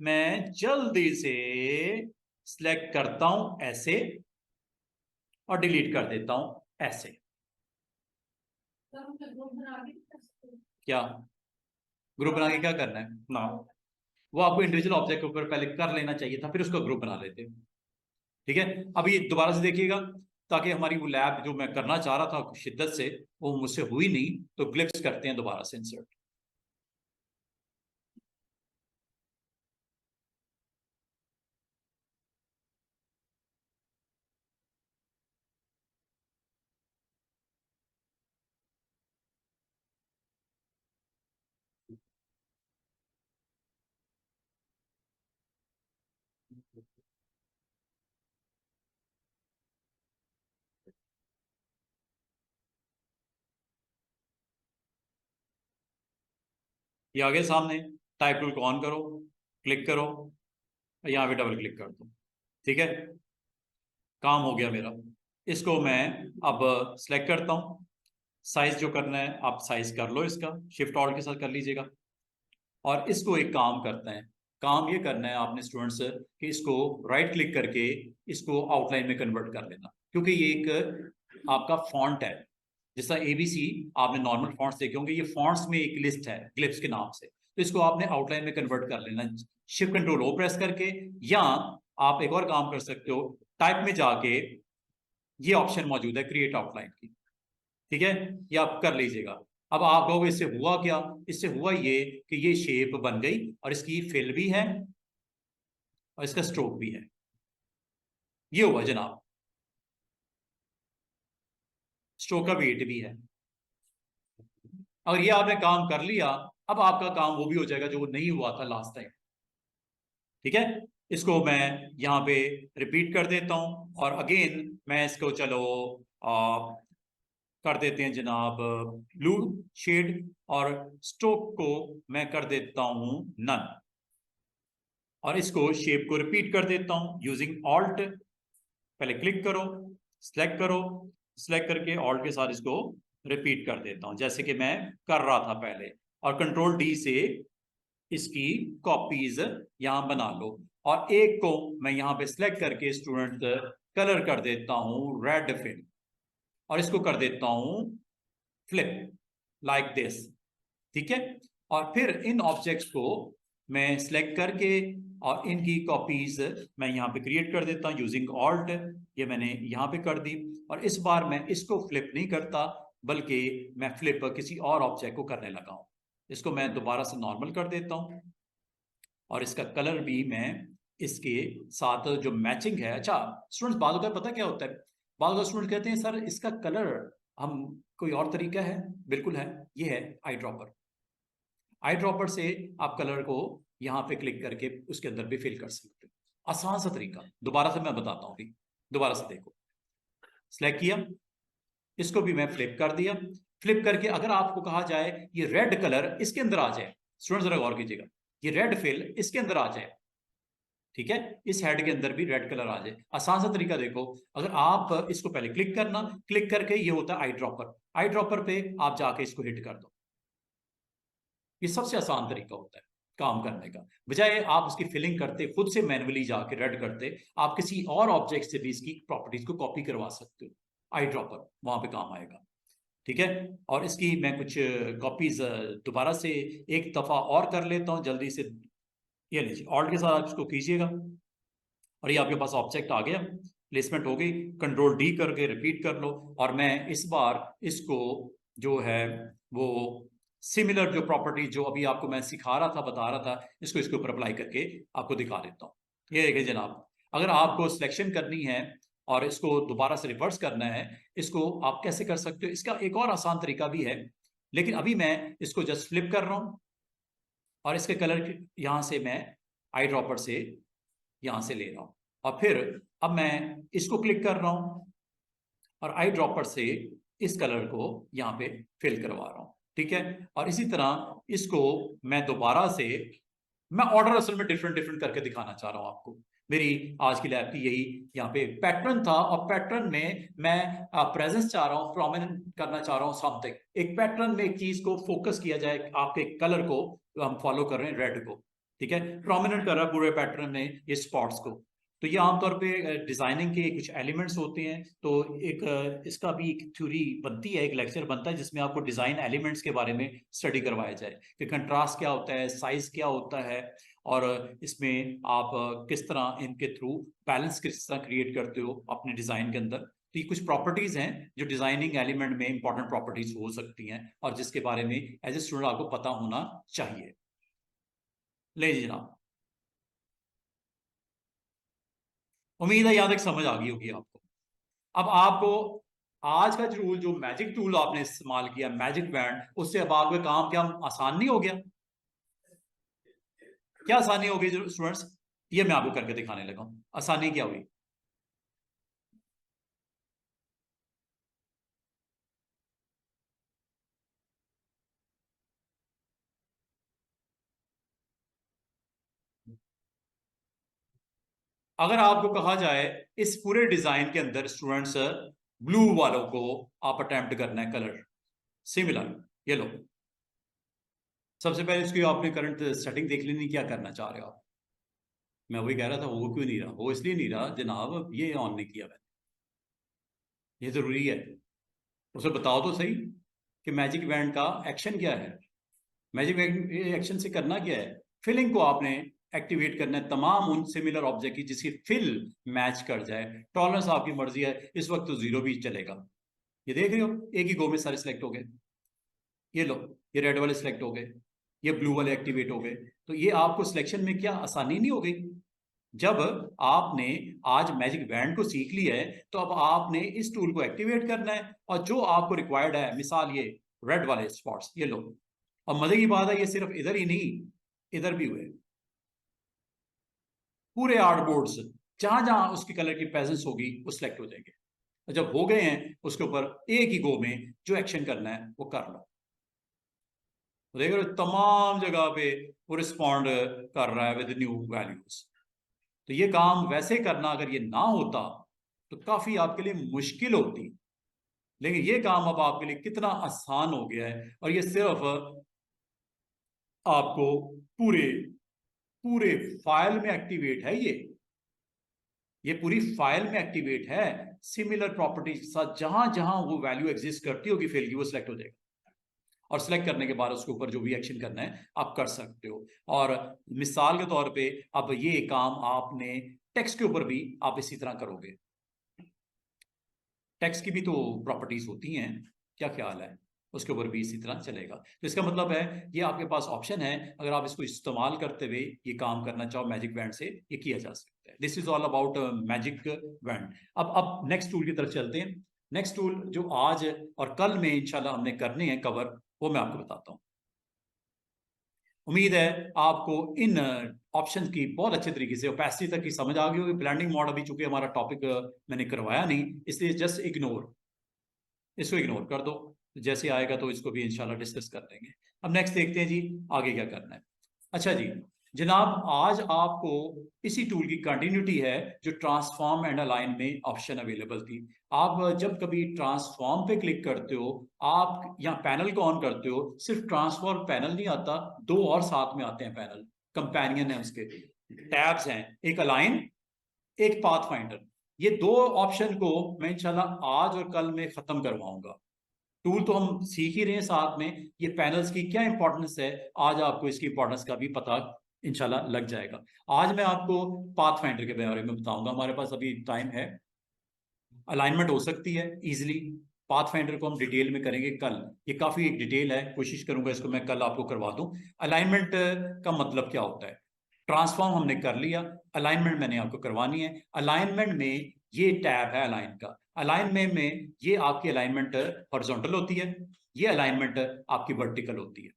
S1: मैं जल्दी से सिलेक्ट करता हूं ऐसे, और डिलीट कर देता हूं ऐसे। क्या ग्रुप बना के क्या करना है ना? वो आपको इंडिविजुअल ऑब्जेक्ट के ऊपर पहले कर लेना चाहिए था, फिर उसको ग्रुप बना लेते। ठीक है, अभी दोबारा से देखिएगा, ताकि हमारी वो लैब जो मैं करना चाह रहा था शिद्दत से, वो मुझसे हुई नहीं। तो ग्लिप्स करते हैं दोबारा से इंसर्ट। ये आगे सामने, टाइप टूल को ऑन करो, क्लिक करो, यहाँ पे डबल क्लिक कर दो, ठीक है, काम हो गया मेरा। इसको मैं अब सेलेक्ट करता हूँ, साइज जो करना है आप साइज कर लो, इसका शिफ्ट ऑल्ट के साथ कर लीजिएगा। और इसको एक काम करते हैं, काम ये करना है आपने स्टूडेंट्स कि इसको राइट क्लिक करके इसको आउटलाइन में कन्वर्ट कर लेना, क्योंकि ये एक आपका फॉन्ट है, जैसा एबीसी आपने नॉर्मल फॉन्ट्स देखे होंगे, ये फॉन्ट्स में एक लिस्ट है ग्लिप्स के नाम से, तो इसको आपने आउटलाइन में कन्वर्ट कर लेना शिफ्ट कंट्रोल ओ प्रेस करके। या आप एक और काम कर सकते हो, टाइप में जाके ये ऑप्शन मौजूद है क्रिएट आउटलाइन की, ठीक है, ये आप कर लीजिएगा। अब आप लोग इससे हुआ क्या, इससे हुआ ये कि ये शेप बन गई और इसकी फिल भी है और इसका स्ट्रोक भी है, ये हुआ जनाब, स्ट्रोक का वेट भी है। अगर ये आपने काम कर लिया, अब आपका काम वो भी हो जाएगा जो नहीं हुआ था लास्ट टाइम, ठीक है। इसको मैं यहाँ पे रिपीट कर देता हूं और अगेन मैं इसको चलो कर देते हैं जनाब ब्लू शेड, और स्ट्रोक को मैं कर देता हूं नन, और इसको शेप को रिपीट कर देता हूं यूजिंग ऑल्ट। पहले क्लिक करो, सिलेक्ट करो, सिलेक्ट करके ऑल्ट के साथ इसको रिपीट कर देता हूं जैसे कि मैं कर रहा था पहले, और कंट्रोल डी से इसकी कॉपीज यहां बना लो। और एक को मैं यहां पे सिलेक्ट करके स्टूडेंट कलर कर देता हूं रेड फिल, और इसको कर देता हूं फ्लिप लाइक दिस, ठीक है। और फिर इन ऑब्जेक्ट्स को मैं सिलेक्ट करके और इनकी कॉपीज मैं यहाँ पे क्रिएट कर देता हूँ यूजिंग ऑल्ट, ये मैंने यहाँ पे कर दी। और इस बार मैं इसको फ्लिप नहीं करता, बल्कि मैं फ्लिप किसी और ऑब्जेक्ट को करने लगा हूँ। इसको मैं दोबारा से नॉर्मल कर देता हूँ, और इसका कलर भी मैं इसके साथ जो मैचिंग है। अच्छा स्टूडेंट्स, बाद का पता क्या होता है, बाद स्टूडेंट कहते हैं सर इसका कलर हम कोई और तरीका है, बिल्कुल है, ये है आई ड्रॉपर। आई ड्रॉपर से आप कलर को यहाँ पे क्लिक करके उसके अंदर भी फिल कर सकते हो, आसान सा तरीका, दोबारा से मैं बताता हूँ अभी, दोबारा से देखो। सिलेक्ट किया, इसको भी मैं फ्लिप कर दिया, फ्लिप करके अगर आपको कहा जाए ये रेड कलर इसके अंदर आ जाए, स्टूडेंट्स जरा गौर कीजिएगा, ये रेड फिल इसके अंदर आ जाए, ठीक है, इस हेड के अंदर भी रेड कलर आ जाए, आसान सा तरीका देखो। अगर आप इसको पहले क्लिक करना, क्लिक करके ये होता है आई ड्रॉपर, आई ड्रॉपर पे आप जाके इसको हिट कर दो, ये सबसे आसान तरीका होता है काम करने का, बजाय आप उसकी फिलिंग करते खुद से मैन्युअली जाके रेड करते, आप किसी और ऑब्जेक्ट से भी इसकी प्रॉपर्टीज को कॉपी करवा सकते हो, आई ड्रॉपर वहां पे काम आएगा, ठीक है। और इसकी मैं कुछ कॉपीज दोबारा से एक दफा और कर लेता हूं जल्दी से, ये लीजिए ऑल्ट के साथ आप इसको कीजिएगा, और ये आपके पास ऑब्जेक्ट आ गया, प्लेसमेंट हो गई, कंट्रोल डी करके रिपीट कर लो। और मैं इस बार इसको जो है वो सिमिलर जो प्रॉपर्टी जो अभी आपको मैं सिखा रहा था, बता रहा था, इसको इसके ऊपर अप्लाई करके आपको दिखा देता हूँ। ये देखिए जनाब, अगर आपको सिलेक्शन करनी है और इसको दोबारा से रिवर्स करना है, इसको आप कैसे कर सकते हो, इसका एक और आसान तरीका भी है, लेकिन अभी मैं इसको जस्ट फ्लिप कर रहा हूँ और इसके कलर यहां से मैं आई ड्रॉपर से यहां से ले रहा हूं, और फिर अब मैं इसको क्लिक कर रहा हूं और आई ड्रॉपर से इस कलर को यहाँ पे फिल करवा रहा हूं, ठीक है। और इसी तरह इसको मैं दोबारा से, मैं ऑर्डर असल में डिफरेंट डिफरेंट करके दिखाना चाह रहा हूं आपको, मेरी आज की लैब की यही यहाँ पे पैटर्न था, और पैटर्न में मैं प्रेजेंस चाह रहा हूँ, प्रोमिनेंट करना चाह रहा हूँ समथिंग, एक पैटर्न में एक चीज को फोकस किया जाए, आपके कलर को हम फॉलो कर रहे हैं रेड को, ठीक है, प्रोमिनेंट कर रहा है पूरे पैटर्न में ये स्पॉट्स को। तो ये आमतौर पे डिजाइनिंग के कुछ एलिमेंट्स होते हैं, तो एक इसका भी एक थ्योरी बनती है, एक लेक्चर बनता है जिसमें आपको डिजाइन एलिमेंट्स के बारे में स्टडी करवाया जाए कि कंट्रास्ट क्या होता है, साइज क्या होता है, और इसमें आप किस तरह इनके थ्रू बैलेंस किस तरह क्रिएट करते हो अपने डिजाइन के अंदर। तो ये कुछ प्रॉपर्टीज हैं जो डिजाइनिंग एलिमेंट में इंपॉर्टेंट प्रॉपर्टीज हो सकती हैं, और जिसके बारे में एज ए स्टूडेंट आपको पता होना चाहिए। ले जी जनाब, उम्मीद है यहाँ तक समझ आ गई होगी आपको। अब आपको आज का जो जो मैजिक टूल आपने इस्तेमाल किया, मैजिक बैंड, उससे अब आपका काम क्या आसान नहीं हो गया, क्या आसानी हो गई स्टूडेंट्स, ये मैं आपको करके दिखाने लगा हूं, आसानी क्या हुई। अगर आपको कहा जाए इस पूरे डिजाइन के अंदर स्टूडेंट्स ब्लू वालों को आप अटेम्प्ट करना है कलर सिमिलर, ये लो सबसे पहले इसकी आपने करंट सेटिंग देख लेनी, क्या करना चाह रहे हो आप। मैं वही कह रहा था, वो क्यों नहीं रहा, वो इसलिए नहीं रहा जनाब, ये ऑन नहीं किया मैंने, ये जरूरी है। उसे बताओ तो सही कि मैजिक बैंड का एक्शन क्या है। मैजिक एक्शन से करना क्या है, फिलिंग को आपने एक्टिवेट करना है तमाम उन सिमिलर ऑब्जेक्ट की जिसकी फिल मैच कर जाए। टॉलरेंस आपकी मर्जी है, इस वक्त तो जीरो भी चलेगा। ये देख रहे हो एक ही गो में सारे सिलेक्ट हो गए, ये लो ये रेड वाले सिलेक्ट हो गए, ये ब्लू वाले एक्टिवेट हो गए। तो ये आपको सिलेक्शन में क्या आसानी नहीं हो गई। जब आपने आज मैजिक बैंड को सीख लिया है तो अब आपने इस टूल को एक्टिवेट करना है, और जो आपको रिक्वायर्ड है, मिसाल ये रेड वाले स्पॉट्स, ये लो। और मजे की बात है ये सिर्फ इधर ही नहीं, इधर भी हुए पूरे आर्ट बोर्ड्स, जहां जहां उसकी कलर की प्रेजेंस होगी वो सिलेक्ट हो जाएंगे। और जब हो गए हैं उसके ऊपर एक ही गो में जो एक्शन करना है वो कर लो। देख रहे हो तमाम जगह पे वो रिस्पॉन्ड कर रहा है विद न्यू वैल्यूज। तो ये काम वैसे करना अगर ये ना होता तो काफी आपके लिए मुश्किल होती, लेकिन ये काम अब आपके लिए कितना आसान हो गया है। और ये सिर्फ आपको पूरे पूरे फाइल में एक्टिवेट है, ये पूरी फाइल में एक्टिवेट है सिमिलर प्रॉपर्टीज के साथ। जहां जहां वो वैल्यू एग्जिस्ट करती होगी फिल की, वो सिलेक्ट हो जाएगा। और सिलेक्ट करने के बाद उसके ऊपर जो भी एक्शन करना है आप कर सकते हो। और मिसाल के तौर पे अब ये काम आपने टेक्स्ट के ऊपर भी आप इसी तरह करोगे। टेक्स्ट की भी तो प्रॉपर्टीज होती हैं, क्या ख्याल है, उसके ऊपर भी इसी तरह चलेगा। तो इसका मतलब है ये आपके पास ऑप्शन है, अगर आप इसको इस्तेमाल करते हुए ये काम करना चाहो मैजिक बैंड से, ये किया जा सकता है। This is all about magic band. अब नेक्स्ट टूल की तरफ चलते हैं। नेक्स्ट टूल जो आज और कल में इंशाल्लाह हमने करने हैं कवर, वो मैं आपको बताता हूँ। उम्मीद है आपको इन ऑप्शन की बहुत अच्छे तरीके से ओपेसिटी तक की समझ आ गई होगी। ब्लेंडिंग मोड अभी चूंकि हमारा टॉपिक मैंने करवाया नहीं, इसलिए जस्ट इसको इग्नोर कर दो। जैसे आएगा तो इसको भी इंशाल्लाह डिस्कस कर लेंगे। अब नेक्स्ट देखते हैं जी आगे क्या करना है। अच्छा जी जनाब, आज आपको इसी टूल की कंटिन्यूटी है जो ट्रांसफॉर्म एंड अलाइन में ऑप्शन अवेलेबल थी। आप जब कभी ट्रांसफॉर्म पे क्लिक करते हो, आप यहाँ पैनल को ऑन करते हो, सिर्फ ट्रांसफॉर्म पैनल नहीं आता, दो और साथ में आते हैं पैनल, कंपेनियन है उसके, टैब्स हैं, एक अलाइन एक पाथ फाइंडर। ये दो ऑप्शन को मैं इंशाल्लाह आज और कल में खत्म करवाऊंगा। टूल तो हम सीख ही रहे हैं, साथ में ये पैनल्स की क्या इंपॉर्टेंस है आज आपको इसकी इंपॉर्टेंस का भी पता इंशाल्लाह लग जाएगा। आज मैं आपको पाथ फाइंडर के बारे में बताऊंगा, हमारे पास अभी टाइम है, अलाइनमेंट हो सकती है इजीली। पाथ फाइंडर को हम डिटेल में करेंगे कल, ये काफी एक डिटेल है, कोशिश करूंगा इसको मैं कल आपको करवा दूं। अलाइनमेंट का मतलब क्या होता है, ट्रांसफॉर्म हमने कर लिया, अलाइनमेंट मैंने आपको करवानी है। अलाइनमेंट में ये टैब है अलाइन का, अलाइनमेंट में ये आपकी अलाइनमेंट हॉरिजॉन्टल होती है, ये अलाइनमेंट आपकी वर्टिकल होती है।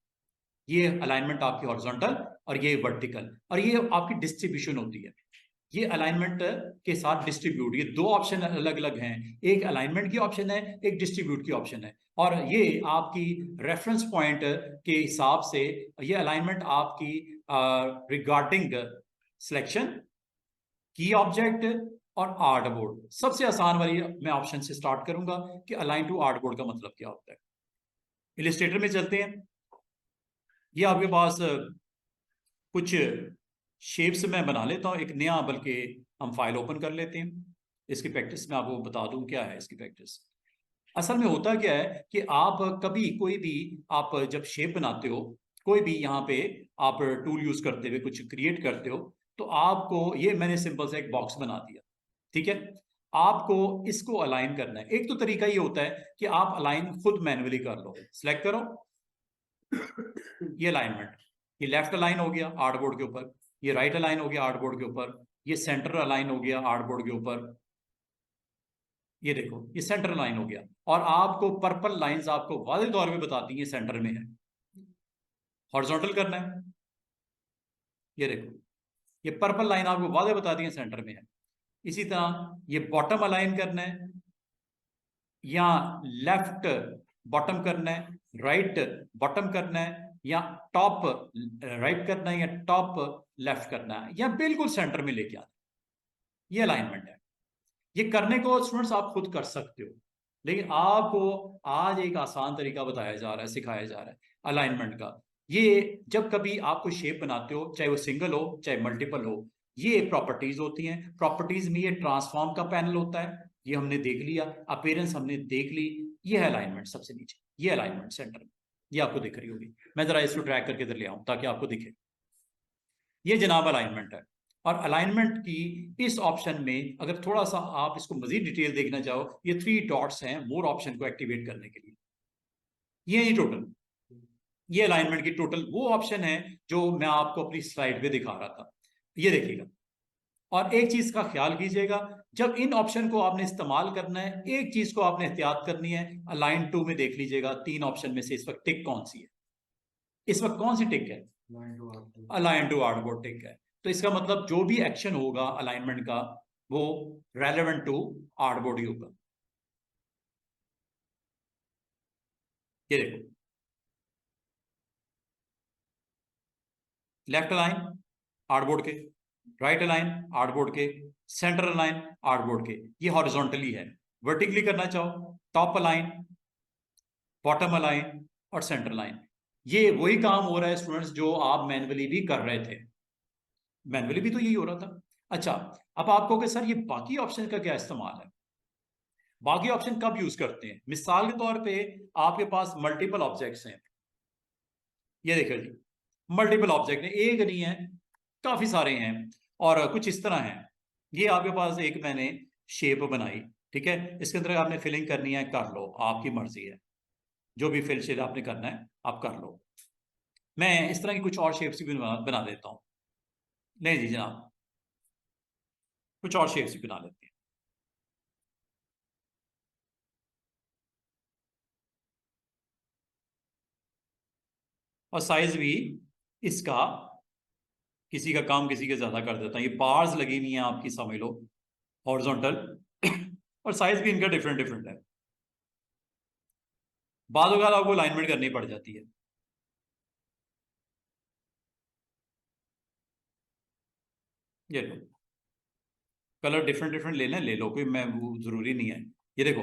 S1: ये अलाइनमेंट आपकी हॉरिजॉन्टल और ये वर्टिकल, और ये आपकी डिस्ट्रीब्यूशन होती है। ये अलाइनमेंट के साथ डिस्ट्रीब्यूट, ये दो ऑप्शन अलग अलग हैं, एक अलाइनमेंट की ऑप्शन है, एक डिस्ट्रीब्यूट की ऑप्शन है। और ये आपकी रेफरेंस पॉइंट के हिसाब से ये अलाइनमेंट आपकी रिगार्डिंग सिलेक्शन, की ऑब्जेक्ट और आर्ट बोर्ड। सबसे आसान वाली मैं ऑप्शन से स्टार्ट करूंगा कि अलाइन टू आर्ट बोर्ड का मतलब क्या होता है। इलिस्ट्रेटर में चलते हैं। ये आपके पास कुछ शेप्स मैं बना लेता हूँ एक नया, बल्कि हम फाइल ओपन कर लेते हैं। इसकी प्रैक्टिस मैं आपको बता दूं क्या है इसकी प्रैक्टिस। असल में होता क्या है कि आप कभी कोई भी आप जब शेप बनाते हो, कोई भी यहाँ पे आप टूल यूज करते हुए कुछ क्रिएट करते हो, तो आपको ये मैंने सिंपल से एक बॉक्स बना दिया, ठीक है। आपको इसको अलाइन करना है। एक तो तरीका ये होता है कि आप अलाइन खुद मैन्युअली कर लो, सिलेक्ट करो ये अलाइनमेंट, ये लेफ्ट अलाइन हो गया आर्ट बोर्ड के ऊपर, ये राइट अलाइन हो गया आर्ट बोर्ड के ऊपर, ये सेंटर अलाइन हो गया आर्ट बोर्ड के ऊपर, ये देखो ये सेंटर लाइन हो गया। और आपको पर्पल लाइंस आपको वाज़ेह तौर पे बताती हैं सेंटर में है, हॉरिजॉन्टल करना है, ये देखो ये पर्पल लाइन आपको वाज़ेह बताती है सेंटर में है। इसी तरह ये बॉटम अलाइन करना है, या लेफ्ट बॉटम करना है, राइट बॉटम करना है, या टॉप राइट करना है, या टॉप लेफ्ट करना है, या बिल्कुल सेंटर में लेके आना है। ये अलाइनमेंट है। ये करने को स्टूडेंट्स आप खुद कर सकते हो, लेकिन आपको आज एक आसान तरीका बताया जा रहा है, सिखाया जा रहा है अलाइनमेंट का। ये जब कभी आप कोई शेप बनाते हो, चाहे वो सिंगल हो चाहे मल्टीपल हो, ये प्रॉपर्टीज होती हैं। प्रॉपर्टीज में ये ट्रांसफॉर्म का पैनल होता है, ये हमने देख लिया। अपीयरेंस हमने देख ली। ये है अलाइनमेंट सबसे नीचे, ये अलाइनमेंट सेंटर में, ये आपको दिख रही होगी। मैं जरा इसको ट्रैक करके इधर ले आऊं ताकि आपको दिखे। ये जनाब अलाइनमेंट है। और अलाइनमेंट की इस ऑप्शन में अगर थोड़ा सा आप इसको मजीद डिटेल देखना चाहो, ये 3 डॉट्स हैं मोर ऑप्शन को एक्टिवेट करने के लिए। ये टोटल, ये अलाइनमेंट की टोटल वो ऑप्शन है जो मैं आपको अपनी स्लाइड पे दिखा रहा था। ये देखिएगा। और एक चीज का ख्याल कीजिएगा, जब इन ऑप्शन को आपने इस्तेमाल करना है, एक चीज को आपने एहतियात करनी है। अलाइन 2 में देख लीजिएगा 3 ऑप्शन में से इस वक्त टिक कौन सी है? इस वक्त कौन सी टिक है? अलाइन टू आर्टबोर्ड टिक है। तो इसका मतलब जो भी एक्शन होगा अलाइनमेंट का, वो रेलेवेंट टू आर्टबोर्ड ही होगा। ये देखो, लेफ्ट अलाइन आर्टबोर्ड के, राइट अलाइन आर्टबोर्ड के, सेंटर अलाइन आर्टबोर्ड के। ये हॉरिजॉन्टली है। वर्टिकली करना चाहो, टॉप अलाइन, बॉटम अलाइन और सेंटर लाइन। ये वही काम हो रहा है स्टूडेंट्स जो आप मैनुअली भी कर रहे थे। मैनुअली भी तो यही हो रहा था। अच्छा, अब आप कहोगे सर ये बाकी ऑप्शन का क्या इस्तेमाल है? बाकी ऑप्शन कब यूज करते हैं? मिसाल के तौर पे आपके पास मल्टीपल ऑब्जेक्ट्स हैं। ये देखिए जी, मल्टीपल ऑब्जेक्ट है, एक नहीं है, काफी सारे हैं। और कुछ इस तरह है। ये आपके पास एक मैंने शेप बनाई, ठीक है, इसके अंदर आपने फिलिंग करनी है, कर लो, आपकी मर्जी है। जो भी फिल शेप आपने करना है आप कर लो। मैं इस तरह की कुछ और शेप्स भी बना देता हूँ। नहीं जी जनाब, कुछ और शेप्स भी बना लेते हैं। और साइज भी इसका किसी का काम किसी के ज्यादा कर देता है। ये बार्स लगी हुई हैं आपकी, समझ लो, हॉरिजॉन्टल। और साइज भी इनका डिफरेंट डिफरेंट है। बाद वगैरह आपको अलाइनमेंट करनी पड़ जाती है। ये लो, कलर डिफरेंट डिफरेंट लेना है ले लो, कोई मैं वो जरूरी नहीं है। ये देखो,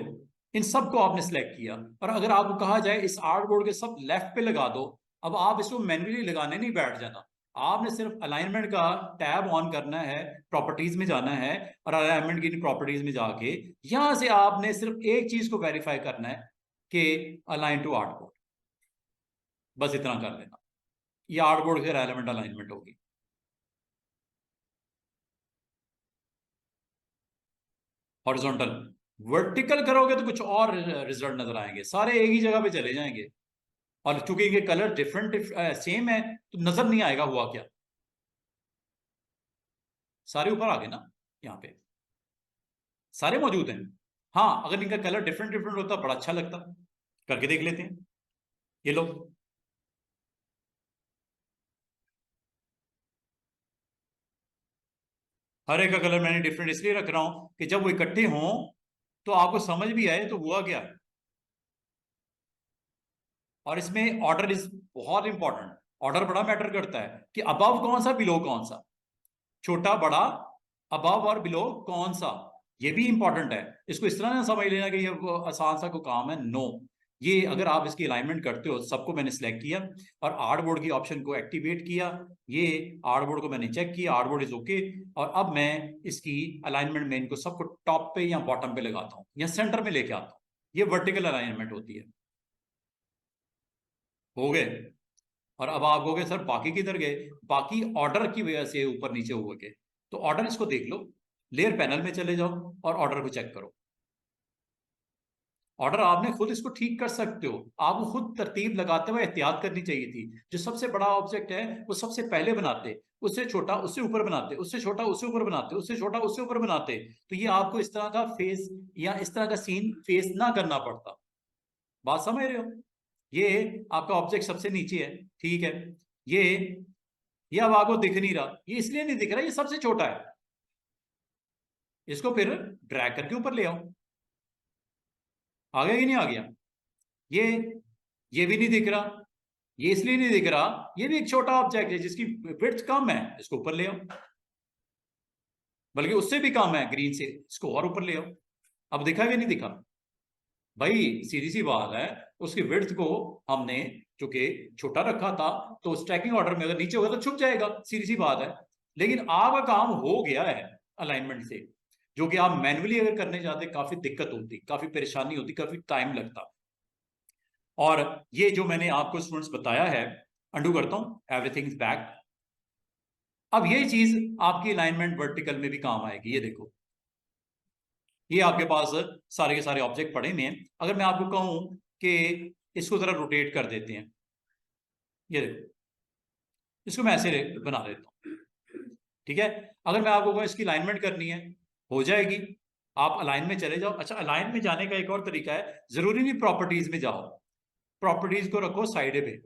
S1: इन सबको आपने सेलेक्ट किया, और अगर आपको कहा जाए इस आर्ट बोर्ड के सब लेफ्ट पे लगा दो, अब आप इसको मैन्युअली लगाने नहीं बैठ जाना। आपने सिर्फ अलाइनमेंट का टैब ऑन करना है, प्रॉपर्टीज में जाना है, और अलाइनमेंट की प्रॉपर्टीज में जाके यहां से आपने सिर्फ एक चीज को वेरीफाई करना है कि अलाइन टू आर्ट बोर्ड। बस इतना कर लेना, ये आर्ट बोर्ड के रेलेवेंट अलाइनमेंट होगी। हॉरिजॉन्टल, वर्टिकल करोगे तो कुछ और रिजल्ट नजर आएंगे, सारे एक ही जगह पे चले जाएंगे। और चूंकि इनके कलर डिफरेंट सेम है, तो नजर नहीं आएगा हुआ क्या। सारे ऊपर आ गए ना, यहाँ पे सारे मौजूद हैं। हाँ, अगर इनका कलर डिफरेंट डिफरेंट होता बड़ा अच्छा लगता। करके देख लेते हैं। ये लो, हर एक का कलर मैंने डिफरेंट इसलिए रख रहा हूं कि जब वो इकट्ठे हों तो आपको समझ भी आए तो हुआ क्या है। और इसमें ऑर्डर इज बहुत इंपॉर्टेंट। ऑर्डर बड़ा मैटर करता है कि अबव कौन सा, बिलो कौन सा, छोटा बड़ा, अबव और बिलो कौन सा। ये भी इंपॉर्टेंट है। इसको इस तरह ना समझ लेना कि ये आसान सा कोई काम है, नो। ये अगर आप इसकी अलाइनमेंट करते हो, सबको मैंने सिलेक्ट किया और आर्ट बोर्ड की ऑप्शन को एक्टिवेट किया, ये आर्ट बोर्ड को मैंने चेक किया, आर्ट बोर्ड इज ओके। और अब मैं इसकी अलाइनमेंट में इनको सबको टॉप पे या बॉटम पे लगाता हूँ या सेंटर में लेके आता हूँ। ये वर्टिकल अलाइनमेंट होती है। हो गए। और अब आप कहोगे सर बाकी किधर गए? बाकी ऑर्डर की वजह से ऊपर नीचे हुए गए। तो ऑर्डर इसको देख लो, लेयर पैनल में चले जाओ और ऑर्डर को चेक करो। ऑर्डर आपने खुद इसको ठीक कर सकते हो, आपको खुद तरतीब लगाते हुए एहतियात करनी चाहिए थी। जो सबसे बड़ा ऑब्जेक्ट है वो सबसे पहले बनाते, उससे छोटा उससे ऊपर बनाते, उससे छोटा उससे ऊपर बनाते, उससे छोटा उससे ऊपर बनाते। तो ये आपको इस तरह का फेस या इस तरह का सीन फेस ना करना पड़ता। बात समझ रहे हो? ये आपका ऑब्जेक्ट सबसे नीचे है, ठीक है। ये ये अब आपको दिख नहीं रहा, ये इसलिए नहीं दिख रहा, ये सबसे छोटा है। इसको फिर ड्रैग करके ऊपर ले आओ। आ गया कि नहीं आ गया? ये ये भी नहीं दिख रहा, ये इसलिए नहीं दिख रहा, ये भी एक छोटा ऑब्जेक्ट है जिसकी विड्थ कम है, इसको ऊपर ले आओ। बल्कि उससे भी कम है ग्रीन से, इसको और ऊपर ले आओ। अब दिखा कि नहीं दिखा भाई? सीधी सी बात है, उसकी विड्थ को हमने चूंकि छोटा रखा था तो स्टैकिंग ऑर्डर में अगर नीचे होगा तो छुप जाएगा, सीधी सी बात है। लेकिन आपका काम हो गया है अलाइनमेंट से, जो कि आप मैन्युअली अगर करने जाते काफी दिक्कत होती, काफी परेशानी होती, काफी टाइम लगता। और ये जो मैंने आपको स्टूडेंट्स बताया है, अंडू करता हूं, एवरीथिंग इज बैक। अब ये चीज आपकी अलाइनमेंट वर्टिकल में भी काम आएगी। ये देखो, ये आपके पास सारे के सारे ऑब्जेक्ट पड़े हुए हैं। अगर मैं आपको कहूं कि इसको जरा रोटेट कर देते हैं, ये देखो, इसको मैं ऐसे बना देता हूं, ठीक है। अगर मैं आपको कहूं इसकी अलाइनमेंट करनी है, हो जाएगी। आप अलाइन में चले जाओ। अच्छा, अलाइन में जाने का एक और तरीका है, जरूरी नहीं प्रॉपर्टीज में जाओ, प्रॉपर्टीज को रखो साइड पे।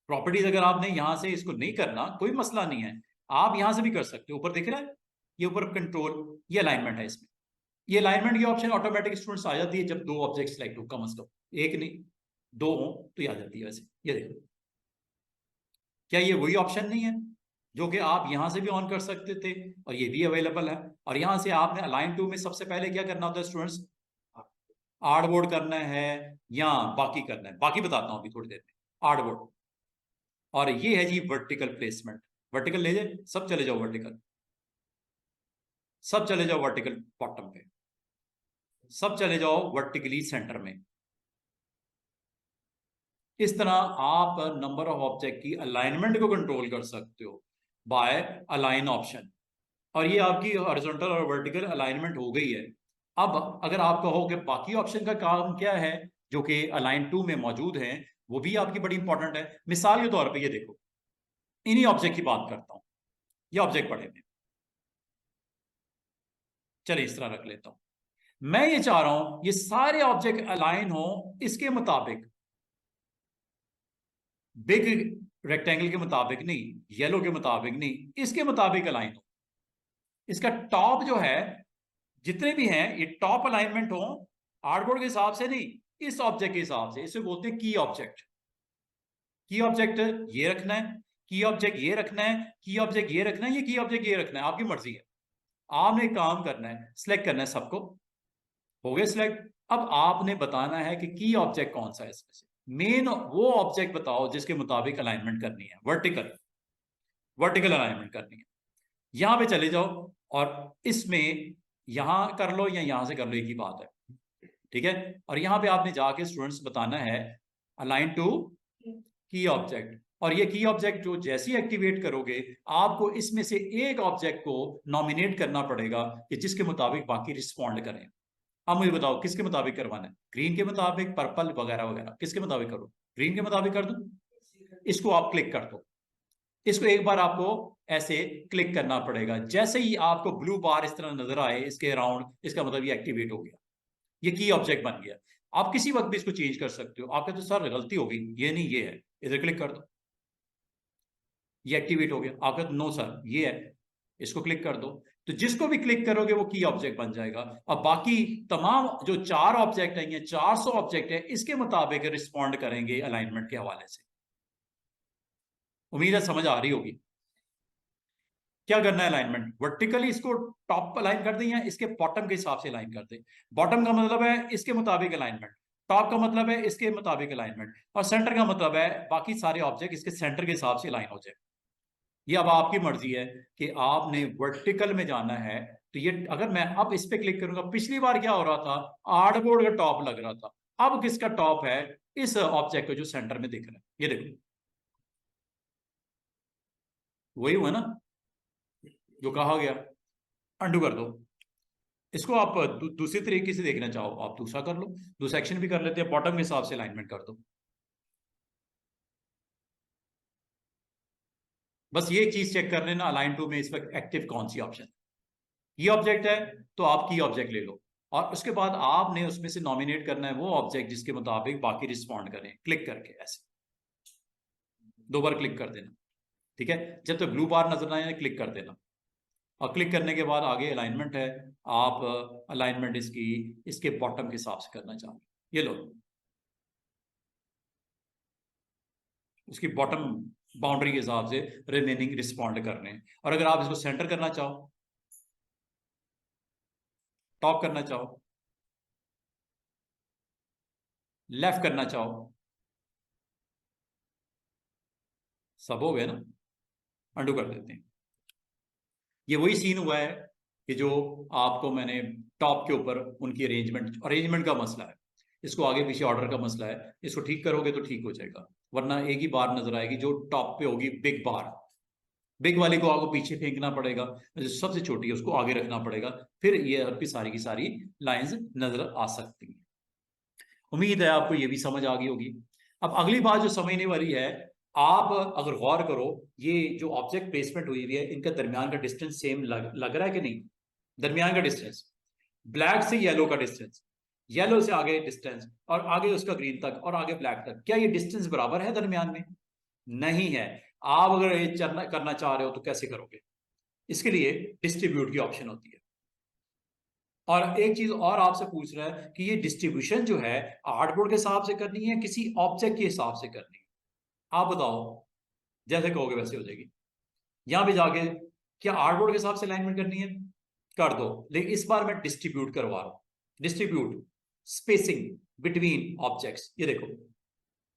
S1: प्रॉपर्टीज अगर आपने यहां से इसको नहीं करना, कोई मसला नहीं है, आप यहां से भी कर सकते हो। ऊपर दिख रहा है ये ऊपर कंट्रोल, ये अलाइनमेंट है इसमें। ये अलाइनमेंट की ऑप्शन ऑटोमेटिक स्टूडेंट्स आ जाती है जब दो ऑब्जेक्ट सिलेक्ट हो, कम से कम एक नहीं दो हो तो ये आ जाती है। वैसे ये देखो, क्या ये वही ऑप्शन नहीं है जो कि आप यहां से भी ऑन कर सकते थे और ये भी अवेलेबल है। और यहां से आपने अलाइन टू में सबसे पहले क्या करना होता है स्टूडेंट्स? आर्टबोर्ड करना है या बाकी करना है, बाकी बताता हूं अभी थोड़ी देर में। आर्टबोर्ड, और ये है जी वर्टिकल प्लेसमेंट। वर्टिकल ले जाए, सब चले जाओ वर्टिकल, सब चले जाओ वर्टिकल बॉटम पे, सब चले जाओ वर्टिकली सेंटर में। इस तरह आप नंबर ऑफ ऑब्जेक्ट की अलाइनमेंट को कंट्रोल कर सकते हो बाय अलाइन ऑप्शन। और ये आपकी हॉरिजॉन्टल और वर्टिकल अलाइनमेंट हो गई है। अब अगर आप कहो कि बाकी ऑप्शन का काम क्या है जो कि अलाइन टू में मौजूद है, वो भी आपकी बड़ी इंपॉर्टेंट है। मिसाल के तौर पे ये देखो, इन्हीं ऑब्जेक्ट की बात करता हूं, ये ऑब्जेक्ट पड़े हुए, चलिए इस तरह रख लेता हूं। मैं ये चाह रहा हूं ये सारे ऑब्जेक्ट अलाइन हो इसके मुताबिक, बिग रेक्टेंगल के मुताबिक नहीं, येलो के मुताबिक नहीं, इसके मुताबिक अलाइन हो। इसका टॉप जो है, जितने भी हैं ये टॉप अलाइनमेंट हो आर्टबोर्ड के हिसाब से नहीं, इस ऑब्जेक्ट के हिसाब से। इसे बोलते हैं की ऑब्जेक्ट। की ऑब्जेक्ट ये रखना है, की ऑब्जेक्ट ये रखना है, की ऑब्जेक्ट ये रखना है, ये की ऑब्जेक्ट ये रखना है, आपकी मर्जी है। आपने काम करना है, सिलेक्ट करना है सबको, हो गया सिलेक्ट। अब आपने बताना है कि की ऑब्जेक्ट कौन सा है इसमें से। मेन वो ऑब्जेक्ट बताओ जिसके मुताबिक अलाइनमेंट करनी है, वर्टिकल, वर्टिकल अलाइनमेंट करनी है। यहां पे चले जाओ और इसमें यहां कर लो या यहां से कर लो, एक ही बात है, ठीक है। और यहां पे आपने जाके स्टूडेंट्स बताना है अलाइन टू की ऑब्जेक्ट। और ये की ऑब्जेक्ट जो जैसे ही एक्टिवेट करोगे, आपको इसमें से एक ऑब्जेक्ट को नॉमिनेट करना पड़ेगा कि जिसके मुताबिक बाकी रिस्पॉन्ड करें। अब मुझे बताओ किसके मुताबिक करवाना है? ग्रीन के मुताबिक, पर्पल वगैरह वगैरह, किसके मुताबिक करो? ग्रीन के मुताबिक कर दूं? इसको आप क्लिक कर दो। इसको एक बार आपको ऐसे क्लिक करना पड़ेगा। जैसे ही आपको ब्लू बार इस तरह नजर आए इसके अराउंड, इसका मतलब ये एक्टिवेट हो गया, ये की ऑब्जेक्ट बन गया। आप किसी वक्त भी इसको चेंज कर सकते हो। आपके तो सर गलती होगी, ये नहीं ये है, इधर क्लिक कर दो, ये एक्टिवेट हो गया। आपका तो नो सर ये है, इसको क्लिक कर दो। तो जिसको भी क्लिक करोगे वो की ऑब्जेक्ट बन जाएगा। अब बाकी तमाम जो चार ऑब्जेक्ट है, ये 400 ऑब्जेक्ट है, इसके मुताबिक रिस्पॉन्ड करेंगे अलाइनमेंट के हवाले से। उम्मीद है समझ आ रही होगी। क्या करना है अलाइनमेंट? वर्टिकली इसको टॉप अलाइन कर दें या इसके बॉटम के हिसाब से अलाइन कर दें। बॉटम का मतलब है इसके मुताबिक अलाइनमेंट, टॉप का मतलब है इसके मुताबिक अलाइनमेंट, और सेंटर का मतलब है बाकी सारे ऑब्जेक्ट इसके सेंटर के हिसाब से अलाइन हो जाए। ये अब आपकी मर्जी है कि आपने वर्टिकल में जाना है। तो ये अगर मैं अब इस पे क्लिक करूंगा, पिछली बार क्या हो रहा था, आर्टबोर्ड का टॉप लग रहा था, अब किसका टॉप है? इस ऑब्जेक्ट को जो सेंटर में दिख रहा है, ये देखो वही हुआ ना जो कहा गया। अंडू कर दो इसको। आप दूसरी तरीके से देखना चाहो आप दूसरा कर लो, दो सेक्शन भी कर लेते हैं, बॉटम के हिसाब से अलाइनमेंट कर दो। बस ये चीज चेक कर लेना अलाइन टू में इस वक्त एक्टिव कौन सी ऑप्शन। ये ऑब्जेक्ट है तो आप की ऑब्जेक्ट ले लो, और उसके बाद आपने उसमें से नॉमिनेट करना है वो ऑब्जेक्ट जिसके मुताबिक बाकी रिस्पॉन्ड करें, क्लिक करके ऐसे दो बार क्लिक कर देना, ठीक है। जब तक ब्लू बार नजर आए क्लिक कर देना, और क्लिक करने के बाद आगे अलाइनमेंट है। आप अलाइनमेंट इसकी इसके बॉटम के हिसाब से करना चाहोगे, ये लो उसकी बॉटम बाउंड्री के हिसाब से रिमेनिंग रिस्पॉन्ड करने हैं। और अगर आप इसको सेंटर करना चाहो टॉप करना चाहो, लेफ्ट करना चाहो, सब हो गए ना, अंडू कर देते हैं। ये वही सीन हुआ है कि जो आपको मैंने टॉप के ऊपर उनकी अरेंजमेंट का मसला है, इसको आगे पीछे ऑर्डर का मसला है, इसको ठीक करोगे तो ठीक हो जाएगा, वरना एक ही बार नजर आएगी जो टॉप पे होगी, बिग बार। बिग वाले को आपको पीछे फेंकना पड़ेगा, जो सबसे छोटी है उसको आगे रखना पड़ेगा, फिर ये आपकी सारी की सारी लाइंस नजर आ सकती हैं। उम्मीद है आपको ये भी समझ आ गई होगी। अब अगली बात जो समझने वाली है, आप अगर गौर करो, ये जो ऑब्जेक्ट प्लेसमेंट हुई हुई है, इनका दरमियान का डिस्टेंस सेम लग रहा है कि नहीं? दरमियान का डिस्टेंस, ब्लैक से येलो का डिस्टेंस, येलो से आगे डिस्टेंस, और आगे उसका ग्रीन तक, और आगे ब्लैक तक, क्या ये डिस्टेंस बराबर है दरमियान में? नहीं है। आप अगर ये करना चाह रहे हो तो कैसे करोगे? इसके लिए डिस्ट्रीब्यूट की ऑप्शन होती है। और एक चीज और आपसे पूछ रहा है कि ये डिस्ट्रीब्यूशन जो है आर्टबोर्ड के हिसाब से करनी है, किसी ऑब्जेक्ट के हिसाब से करनी है? आप बताओ, जैसे कहोगे वैसे हो जाएगी। यहां पे जाके क्या आर्टबोर्ड के हिसाब से अलाइनमेंट करनी है? कर दो, लेकिन इस बार मैं डिस्ट्रीब्यूट करवा रहा हूं। डिस्ट्रीब्यूट स्पेसिंग बिटवीन ऑब्जेक्ट्स, ये देखो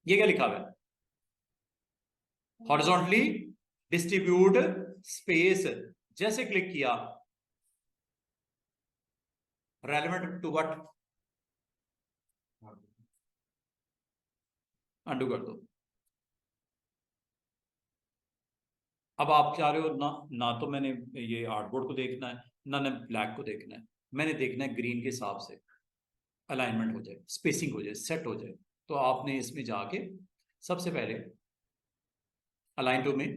S1: ये क्या लिखा हुआ है, हॉरिजॉन्टली डिस्ट्रीब्यूट स्पेस। जैसे क्लिक किया, रेलेवेंट टू व्हाट, अंडू कर दो। अब आप चाह रहे हो ना, ना तो मैंने ये आर्टबोर्ड को देखना है, ना ने ब्लैक को देखना है, मैंने देखना है ग्रीन के हिसाब से अलाइनमेंट हो जाए, स्पेसिंग हो जाए, सेट हो जाए। तो आपने इसमें जाके सबसे पहले अलाइन टू में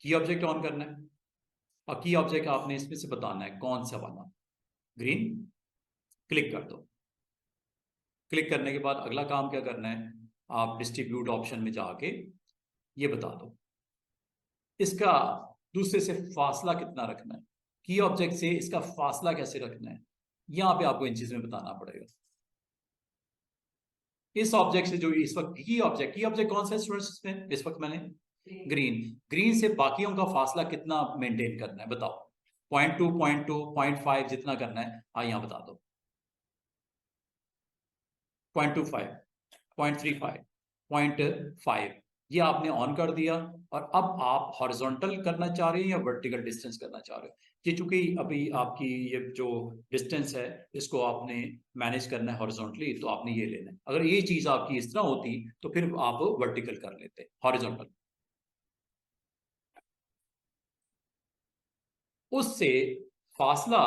S1: की ऑब्जेक्ट ऑन करना है, और की ऑब्जेक्ट आपने इसमें से बताना है कौन सा वाला, ग्रीन। क्लिक कर दो। क्लिक करने के बाद अगला काम क्या करना है, आप डिस्ट्रीब्यूट ऑप्शन में जाके ये बता दो इसका दूसरे से फासला कितना रखना है, की ऑब्जेक्ट से इसका फासला कैसे रखना है, यहां पे आपको इन चीज में बताना पड़ेगा। इस ऑब्जेक्ट से जो इस वक्त की ऑब्जेक्ट कौन सा स्टूडेंट्स में इस वक्त मैंने ग्रीन, ग्रीन से बाकियों का फासला कितना मेंटेन करना है बताओ? 0.2, 0.2, 0.5 जितना करना है, यहां बता दो। 0.25, 0.35, 0.5, ये आपने ऑन कर दिया। और अब आप हॉरिजॉन्टल करना चाह रहे हैं या वर्टिकल डिस्टेंस करना चाह रहे हो? ये चूंकि अभी आपकी ये जो डिस्टेंस है इसको आपने मैनेज करना है हॉरिजॉन्टली, तो आपने ये लेना है। अगर ये चीज आपकी इस तरह होती तो फिर आप वर्टिकल कर लेते, हॉरिजॉन्टल। उससे फासला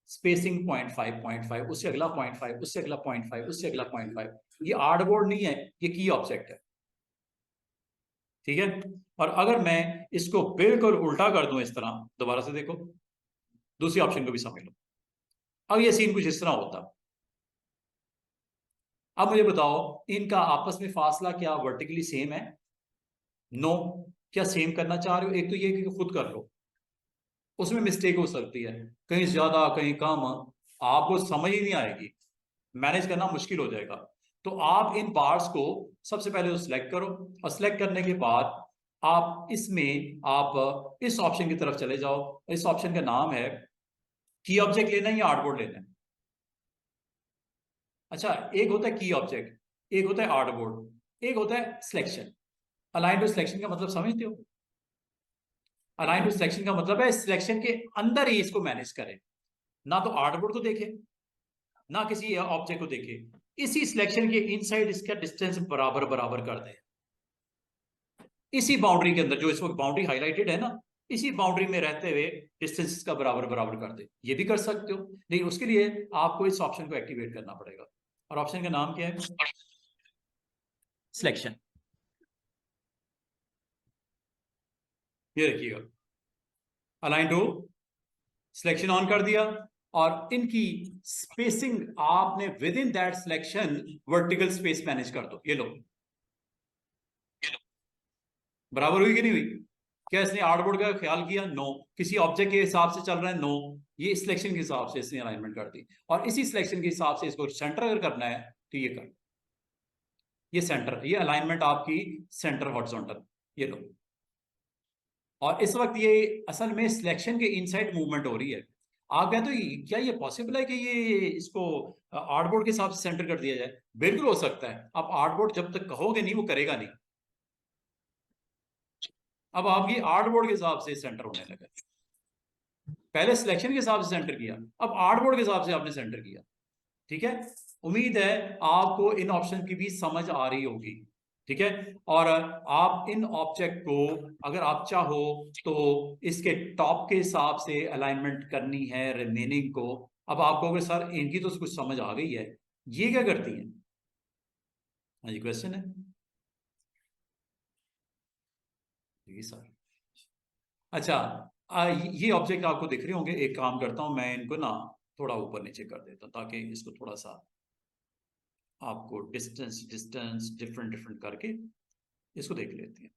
S1: स्पेसिंग 0.5, 0.5, उससे अगला 0.5, उससे अगला 0.5, उससे अगला 0.5। ये आर्टबोर्ड नहीं है, ये की ऑब्जेक्ट है, ठीक है। और अगर मैं इसको बिल्कुल उल्टा कर दूं इस तरह, दोबारा से देखो, दूसरी ऑप्शन को भी समझ लो। अब ये सीन कुछ इस तरह होता, अब मुझे बताओ इनका आपस में फासला क्या वर्टिकली सेम है? नो। क्या सेम करना चाह रहे हो? एक तो ये कि खुद कर लो, उसमें मिस्टेक हो सकती है, कहीं ज्यादा कहीं कम, आपको समझ ही नहीं आएगी, मैनेज करना मुश्किल हो जाएगा। तो आप इन पार्ट्स को सबसे पहले तो सिलेक्ट करो, और सिलेक्ट करने के बाद आप इसमें आप इस ऑप्शन की तरफ चले जाओ। इस ऑप्शन का नाम है की ऑब्जेक्ट लेना है या आर्टबोर्ड लेना है? अच्छा, एक होता है की ऑब्जेक्ट, एक होता है आर्टबोर्ड, एक होता है सिलेक्शन। अलाइन टू सिलेक्शन का मतलब समझते हो? अलाइन टू सिलेक्शन का मतलब है सिलेक्शन के अंदर ही इसको मैनेज करें, ना तो आर्टबोर्ड को देखे, ना किसी ऑब्जेक्ट को देखे, इसी सिलेक्शन के इनसाइड इसका डिस्टेंस बराबर बराबर कर दे। इसी बाउंड्री के अंदर, जो इस वक्त बाउंड्री हाईलाइटेड है ना, इसी बाउंड्री में रहते हुए डिस्टेंस का बराबर बराबर कर दे। ये भी कर सकते हो, लेकिन उसके लिए आपको इस ऑप्शन को एक्टिवेट करना पड़ेगा। और ऑप्शन का नाम क्या है? सिलेक्शन। ये रखिएगा, अलाइन टू सिलेक्शन ऑन कर दिया, और इनकी स्पेसिंग आपने with in that selection vertical space manage कर दो। ये लो, बराबर हुई कि नहीं हुई? क्या इसने आर्टबोर्ड का ख्याल किया? नो। किसी ऑब्जेक्ट के हिसाब से चल रहा है? नो। ये सिलेक्शन के हिसाब से इसने अलाइनमेंट कर दी, और इसी सिलेक्शन के हिसाब से इसको सेंटर अगर करना है तो ये कर, ये सेंटर, ये अलाइनमेंट आपकी सेंटर हॉरिजॉन्टल, ये लो। और इस वक्त ये असल में सिलेक्शन के इनसाइड मूवमेंट हो रही है। आप कहते हो क्या ये पॉसिबल है कि ये इसको आर्टबोर्ड के हिसाब से सेंटर कर दिया जाए? बिल्कुल हो सकता है। आप आर्टबोर्ड जब तक कहोगे नहीं वो करेगा नहीं। अब आपकी आर्टबोर्ड के हिसाब से सेंटर होने लगा। पहले सिलेक्शन के हिसाब से सेंटर किया, अब आर्टबोर्ड के हिसाब से आपने सेंटर किया। ठीक है, उम्मीद है आपको इन ऑप्शन की भी समझ आ रही होगी। ठीक है, और आप इन ऑब्जेक्ट को अगर आप चाहो तो इसके टॉप के हिसाब से अलाइनमेंट करनी है रिमेनिंग को। अब आप कहोगे सर इनकी तो कुछ समझ आ गई है, ये क्या करती है? हाँ जी, क्वेश्चन है जी सर। अच्छा, ये ऑब्जेक्ट आपको दिख रहे होंगे। एक काम करता हूं, मैं इनको ना थोड़ा ऊपर नीचे कर देता हूं ताकि इसको थोड़ा सा आपको डिस्टेंस डिस्टेंस डिफरेंट डिफरेंट करके इसको देख लेते हैं।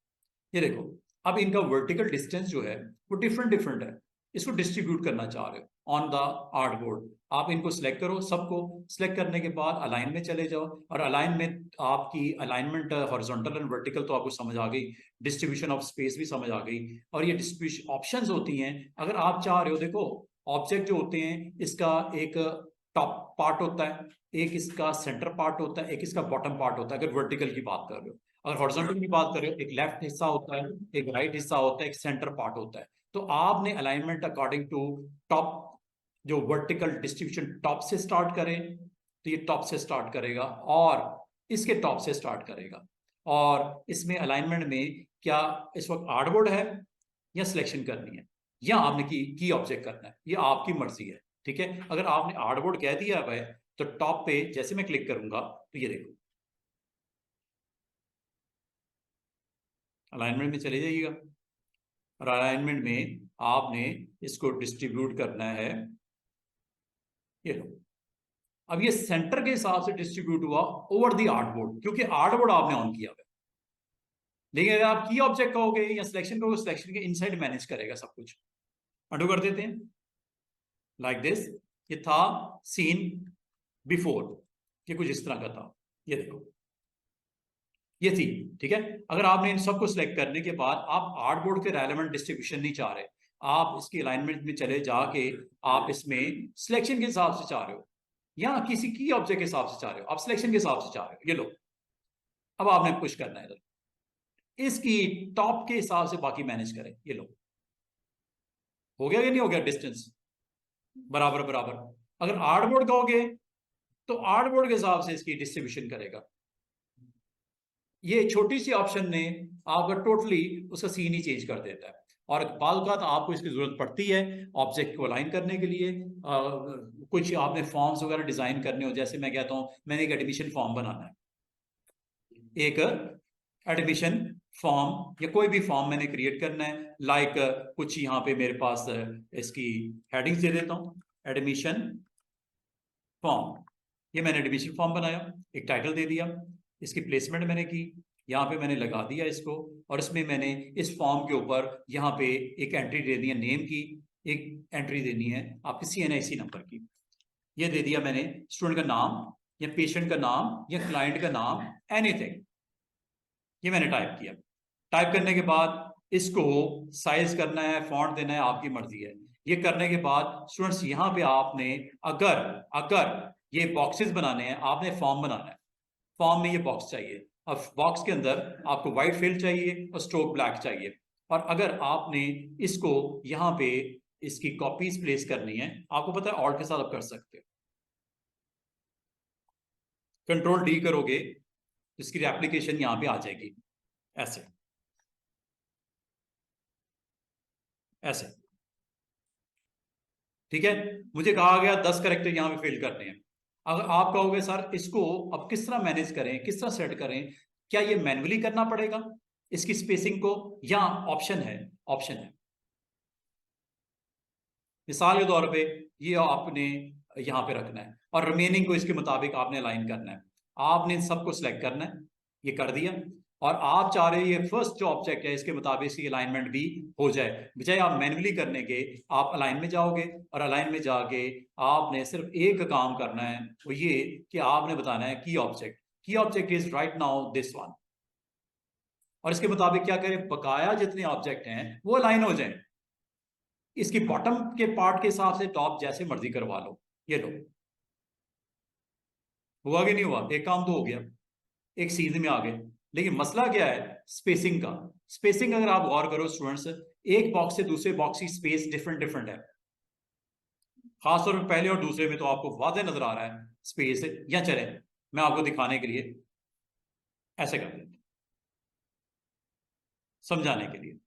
S1: ये देखो, अब इनका वर्टिकल डिस्टेंस जो है वो डिफरेंट डिफरेंट है। इसको डिस्ट्रीब्यूट करना चाह रहे हो ऑन द आर्टबोर्ड। आप इनको सिलेक्ट करो, सबको सिलेक्ट करने के बाद अलाइन में चले जाओ, और अलाइन में आपकी अलाइनमेंट हॉरिजॉन्टल एंड वर्टिकल तो आपको समझ आ गई, डिस्ट्रीब्यूशन ऑफ स्पेस भी समझ आ गई, और ये डिस्ट्रीब्यूशन ऑप्शंस होती हैं। अगर आप चाह रहे हो, देखो ऑब्जेक्ट जो होते हैं इसका एक टॉप पार्ट होता है, एक इसका सेंटर पार्ट होता है, एक इसका बॉटम पार्ट होता है अगर वर्टिकल की बात कर रहे हो। अगर हॉरिजॉन्टल की बात करें, एक लेफ्ट हिस्सा होता है, एक राइट हिस्सा होता है, एक सेंटर पार्ट होता है। तो आपने अलाइनमेंट अकॉर्डिंग टू टॉप, जो वर्टिकल डिस्ट्रीब्यूशन टॉप से स्टार्ट करें तो ये टॉप से स्टार्ट करेगा, और इसके टॉप से स्टार्ट करेगा। और इसमें अलाइनमेंट में क्या इस वक्त आर्टबोर्ड है या सिलेक्शन करनी है, या आपने की ऑब्जेक्ट करना है, ये आपकी मर्जी है। ठीक है, अगर आपने आर्टबोर्ड कह दिया है तो टॉप पे जैसे मैं क्लिक करूंगा तो ये देखो अलाइनमेंट में चले जाइएगा, और अलाइनमेंट में आपने इसको डिस्ट्रीब्यूट करना है। ये लो, अब ये सेंटर के हिसाब से डिस्ट्रीब्यूट हुआ ओवर द आर्टबोर्ड, क्योंकि आर्टबोर्ड आपने ऑन किया हुआ है। लेकिन अगर आप की ऑब्जेक्ट कहोगे या सिलेक्शन कहोगे, सिलेक्शन के इनसाइड मैनेज करेगा सब कुछ। अंडू कर देते हैं लाइक दिस। ये था सीन बिफोर, ये कुछ इस तरह का था। ये देखो ये थी। ठीक है, अगर आपने इन सबको सिलेक्ट करने के बाद आप आर्टबोर्ड के रेलेवेंट डिस्ट्रीब्यूशन नहीं चाह रहे, आप इसकी अलाइनमेंट में चले जाके आप इसमें सिलेक्शन के हिसाब से चाह रहे हो, या किसी की ऑब्जेक्ट के हिसाब से चाह रहे हो, आप सिलेक्शन के हिसाब से चाह रहे हो, ये लो अब आपने पुश करना है इधर, इसकी टॉप के हिसाब से बाकी मैनेज करें। ये लो, हो गया कि नहीं हो गया? डिस्टेंस बराबर बराबर। अगर आर्टबोर्ड कहोगे तो आर्टबोर्ड के हिसाब से इसकी डिस्ट्रीब्यूशन करेगा। ये छोटी सी ऑप्शन ने आपका टोटली उसका सीन ही चेंज कर देता है। और बालकात आपको इसकी जरूरत पड़ती है ऑब्जेक्ट को अलाइन करने के लिए। कुछ आपने फॉर्म्स वगैरह डिजाइन करने हो, जैसे मैं कहता हूं मैंने एक एडमिशन फॉर्म बनाना है, एक एडमिशन फॉर्म या कोई भी फॉर्म मैंने क्रिएट करना है। लाइक कुछ यहाँ पे मेरे पास इसकी हेडिंग्स दे देता हूँ, एडमिशन फॉर्म। ये मैंने एडमिशन फॉर्म बनाया, एक टाइटल दे दिया, इसकी प्लेसमेंट मैंने की, यहाँ पे मैंने लगा दिया इसको, और इसमें मैंने इस फॉर्म के ऊपर यहाँ पे एक एंट्री दे दी है नेम की, एक एंट्री देनी है आपकी CNIC नंबर की। ये दे दिया मैंने स्टूडेंट का नाम या पेशेंट का नाम या क्लाइंट का नाम, एनीथिंग, ये मैंने टाइप किया। टाइप करने के बाद इसको साइज करना है, फॉन्ट देना है, आपकी मर्जी है। ये करने के बाद स्टूडेंट्स यहाँ पे आपने अगर अगर ये बॉक्सेस बनाने हैं, आपने फॉर्म बनाना है, फॉर्म में ये बॉक्स चाहिए। अब बॉक्स के अंदर आपको व्हाइट फिल चाहिए और स्ट्रोक ब्लैक चाहिए। और अगर आपने इसको यहाँ पे इसकी कॉपीज प्लेस करनी है, आपको पता है ऑल्ट के साथ आप कर सकते हो, Ctrl+D करोगे इसकी एप्लीकेशन यहाँ पे आ जाएगी, ऐसे ऐसे। ठीक है, मुझे कहा गया 10 करेक्टर यहाँ पे फिल करने हैं। अगर आप कहोगे सर इसको अब किस तरह मैनेज करें, किस तरह सेट करें, क्या ये मैन्युअली करना पड़ेगा इसकी स्पेसिंग को, या ऑप्शन है? ऑप्शन है। मिसाल के तौर पे ये आपने यहाँ पे रखना है, और रिमेनिंग को इसके मुताबिक आपने अलाइन करना है। आपने इन सबको सिलेक्ट करना है, ये कर दिया, और आप चाह रहे हैं ये फर्स्ट जो ऑब्जेक्ट है इसके मुताबिक इसकी अलाइनमेंट भी हो जाए। बजाय आप मैन्युअली करने के, आप अलाइन में जाओगे, और अलाइन में जाके आपने सिर्फ एक काम करना है, वो ये कि आपने बताना है की object is right now this one, और इसके मुताबिक क्या करें, बकाया जितने ऑब्जेक्ट हैं वो अलाइन हो जाए। इसकी बॉटम के पार्ट के हिसाब से टॉप जैसे मर्जी करवा लो। ये लो, हुआ कि नहीं हुआ? एक काम तो हो गया, एक सीध में आ गए। लेकिन मसला क्या है? स्पेसिंग का। स्पेसिंग अगर आप गौर करो स्टूडेंट्स, एक बॉक्स से दूसरे बॉक्स की स्पेस डिफरेंट डिफरेंट है। खासतौर पर पहले और दूसरे में तो आपको वाज़ेह नजर आ रहा है स्पेस। या चले मैं आपको दिखाने के लिए ऐसे कर देते, समझाने के लिए।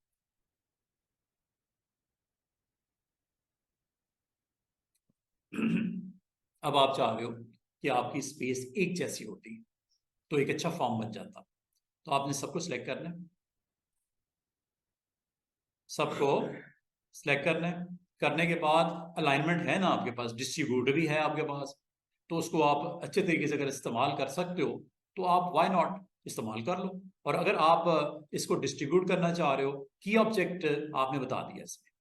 S1: अब आप चाह रहे हो कि आपकी स्पेस एक जैसी होती, तो एक अच्छा फॉर्म बन जाता। तो आपने सबको सिलेक्ट करना है, सबको सिलेक्ट करना है। करने के बाद अलाइनमेंट है ना आपके पास, डिस्ट्रीब्यूटर भी है आपके पास, तो उसको आप अच्छे तरीके से अगर इस्तेमाल कर सकते हो तो आप व्हाई नॉट इस्तेमाल कर लो। और अगर आप इसको डिस्ट्रीब्यूट करना चाह रहे हो, की ऑब्जेक्ट आपने बता दिया इसमें,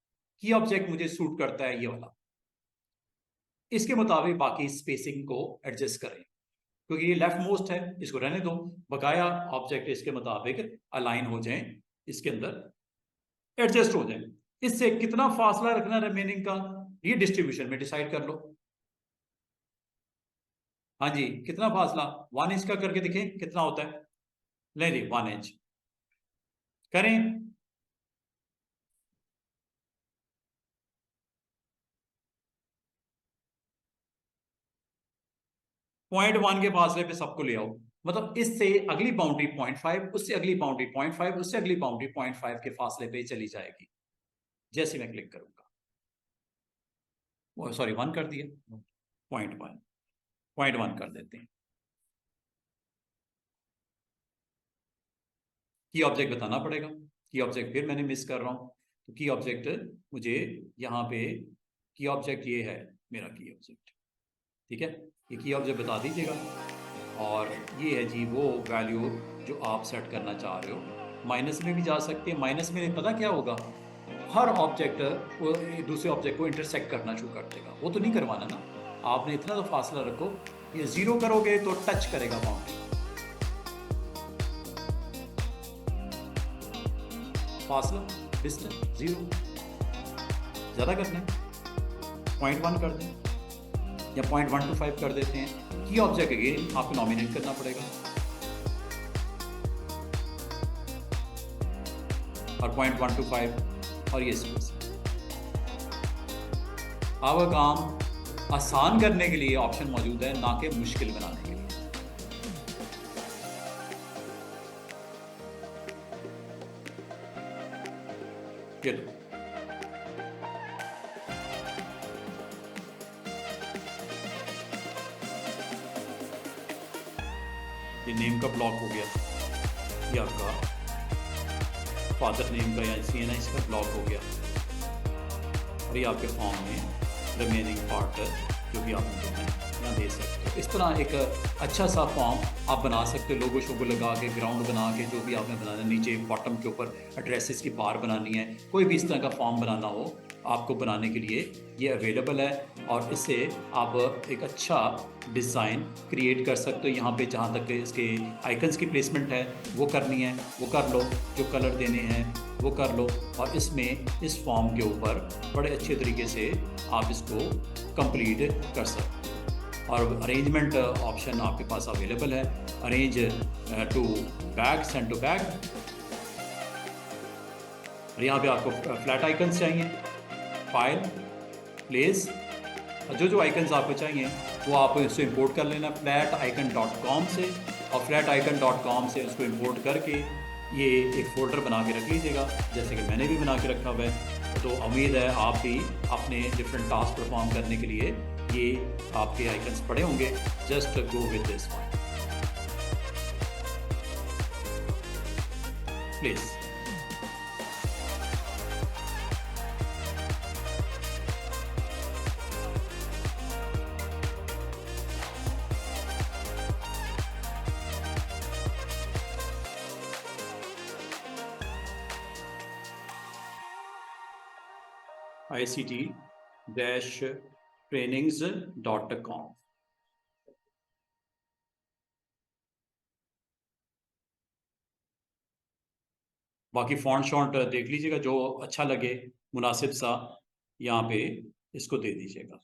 S1: की ऑब्जेक्ट मुझे सूट करता है ये वाला, इसके मुताबिक बाकी स्पेसिंग को एडजस्ट करें। क्योंकि ये लेफ्ट मोस्ट है, इसको रहने दो, बकाया ऑब्जेक्ट इसके मुताबिक अलाइन हो जाएं, इसके अंदर एडजस्ट हो जाए। इससे कितना फासला रखना रिमेनिंग का, ये डिस्ट्रीब्यूशन में डिसाइड कर लो। हाँ जी, कितना फासला? 1 इंच का करके दिखें कितना होता है। ले जी 1 इंच करें। 0.1 के फासले पे सबको ले आओ। मतलब इससे अगली बाउंड्री 0.5, उससे अगली बाउंड्री 0.5, उससे अगली बाउंड्री 0.5 के फासले पे चली जाएगी। जैसे मैं क्लिक करूंगा, सॉरी 1 कर दिया, 0.1, 0.1 कर देते हैं। की ऑब्जेक्ट बताना पड़ेगा, की ऑब्जेक्ट फिर मैंने मिस कर रहा हूं, तो की ऑब्जेक्ट मुझे यहाँ पे, की ऑब्जेक्ट ये है मेरा की ऑब्जेक्ट, ठीक है। ये की ऑब्जेक्ट बता दीजिएगा, और ये है जी वो वैल्यू जो आप सेट करना चाह रहे हो। माइनस में भी जा सकते हैं, माइनस में पता क्या होगा, हर ऑब्जेक्ट वो दूसरे ऑब्जेक्ट को इंटरसेक्ट करना शुरू कर देगा। वो तो नहीं करवाना ना आपने, इतना तो फासला रखो। ये 0 करोगे तो टच करेगा बाउंड्री, फासला डिस्टेंस 0, ज़्यादा करना है 0.1 कर दें या 0.125 कर देते हैं। की ऑब्जेक्ट अगेन आपको नॉमिनेट करना पड़ेगा, और 0.125 और ये स्पेस। आपका काम आसान करने के लिए ऑप्शन मौजूद है, ना कि मुश्किल बनाने के लिए। चलो ये नेम का ब्लॉक हो गया, ये आपका फादर नेम का या सी एन इसका ब्लॉक हो गया, और ये आपके फॉर्म में रिमेनिंग पार्ट जो भी आपने देना है यहाँ दे सकते हो। इस तरह एक अच्छा सा फॉर्म आप बना सकते हो, लोगो शोगो लगा के, ग्राउंड बना के, जो भी आपने बनाना है, नीचे बॉटम के ऊपर एड्रेसेस की बार बनानी है, कोई भी इस तरह का फॉर्म बनाना हो आपको बनाने के लिए ये अवेलेबल है। और इससे आप एक अच्छा डिज़ाइन क्रिएट कर सकते हो। यहाँ पे जहाँ तक इसके आइकन्स की प्लेसमेंट है वो करनी है वो कर लो, जो कलर देने हैं वो कर लो, और इसमें इस फॉर्म के ऊपर बड़े अच्छे तरीके से आप इसको कंप्लीट कर सकते हो। और अरेंजमेंट ऑप्शन आपके पास अवेलेबल है, arrange to back, send to back. और यहाँ पे आपको फ्लैट आइकन्स चाहिए, फाइल, प्लेस, जो आइकन्स आपको चाहिए वो आप इसको इंपोर्ट कर लेना flaticon.com से, और flaticon.com से उसको इंपोर्ट करके ये एक फ़ोल्डर बना के रख लीजिएगा, जैसे कि मैंने भी बना के रखा हुआ है। तो उम्मीद है आप भी अपने डिफरेंट टास्क परफॉर्म करने के लिए ये आपके आइकन्स पड़े होंगे। Just go with this one please. ict-trainings.com। बाकी फॉन्ट शॉन्ट देख लीजिएगा जो अच्छा लगे मुनासिब सा, यहाँ पे इसको दे दीजिएगा।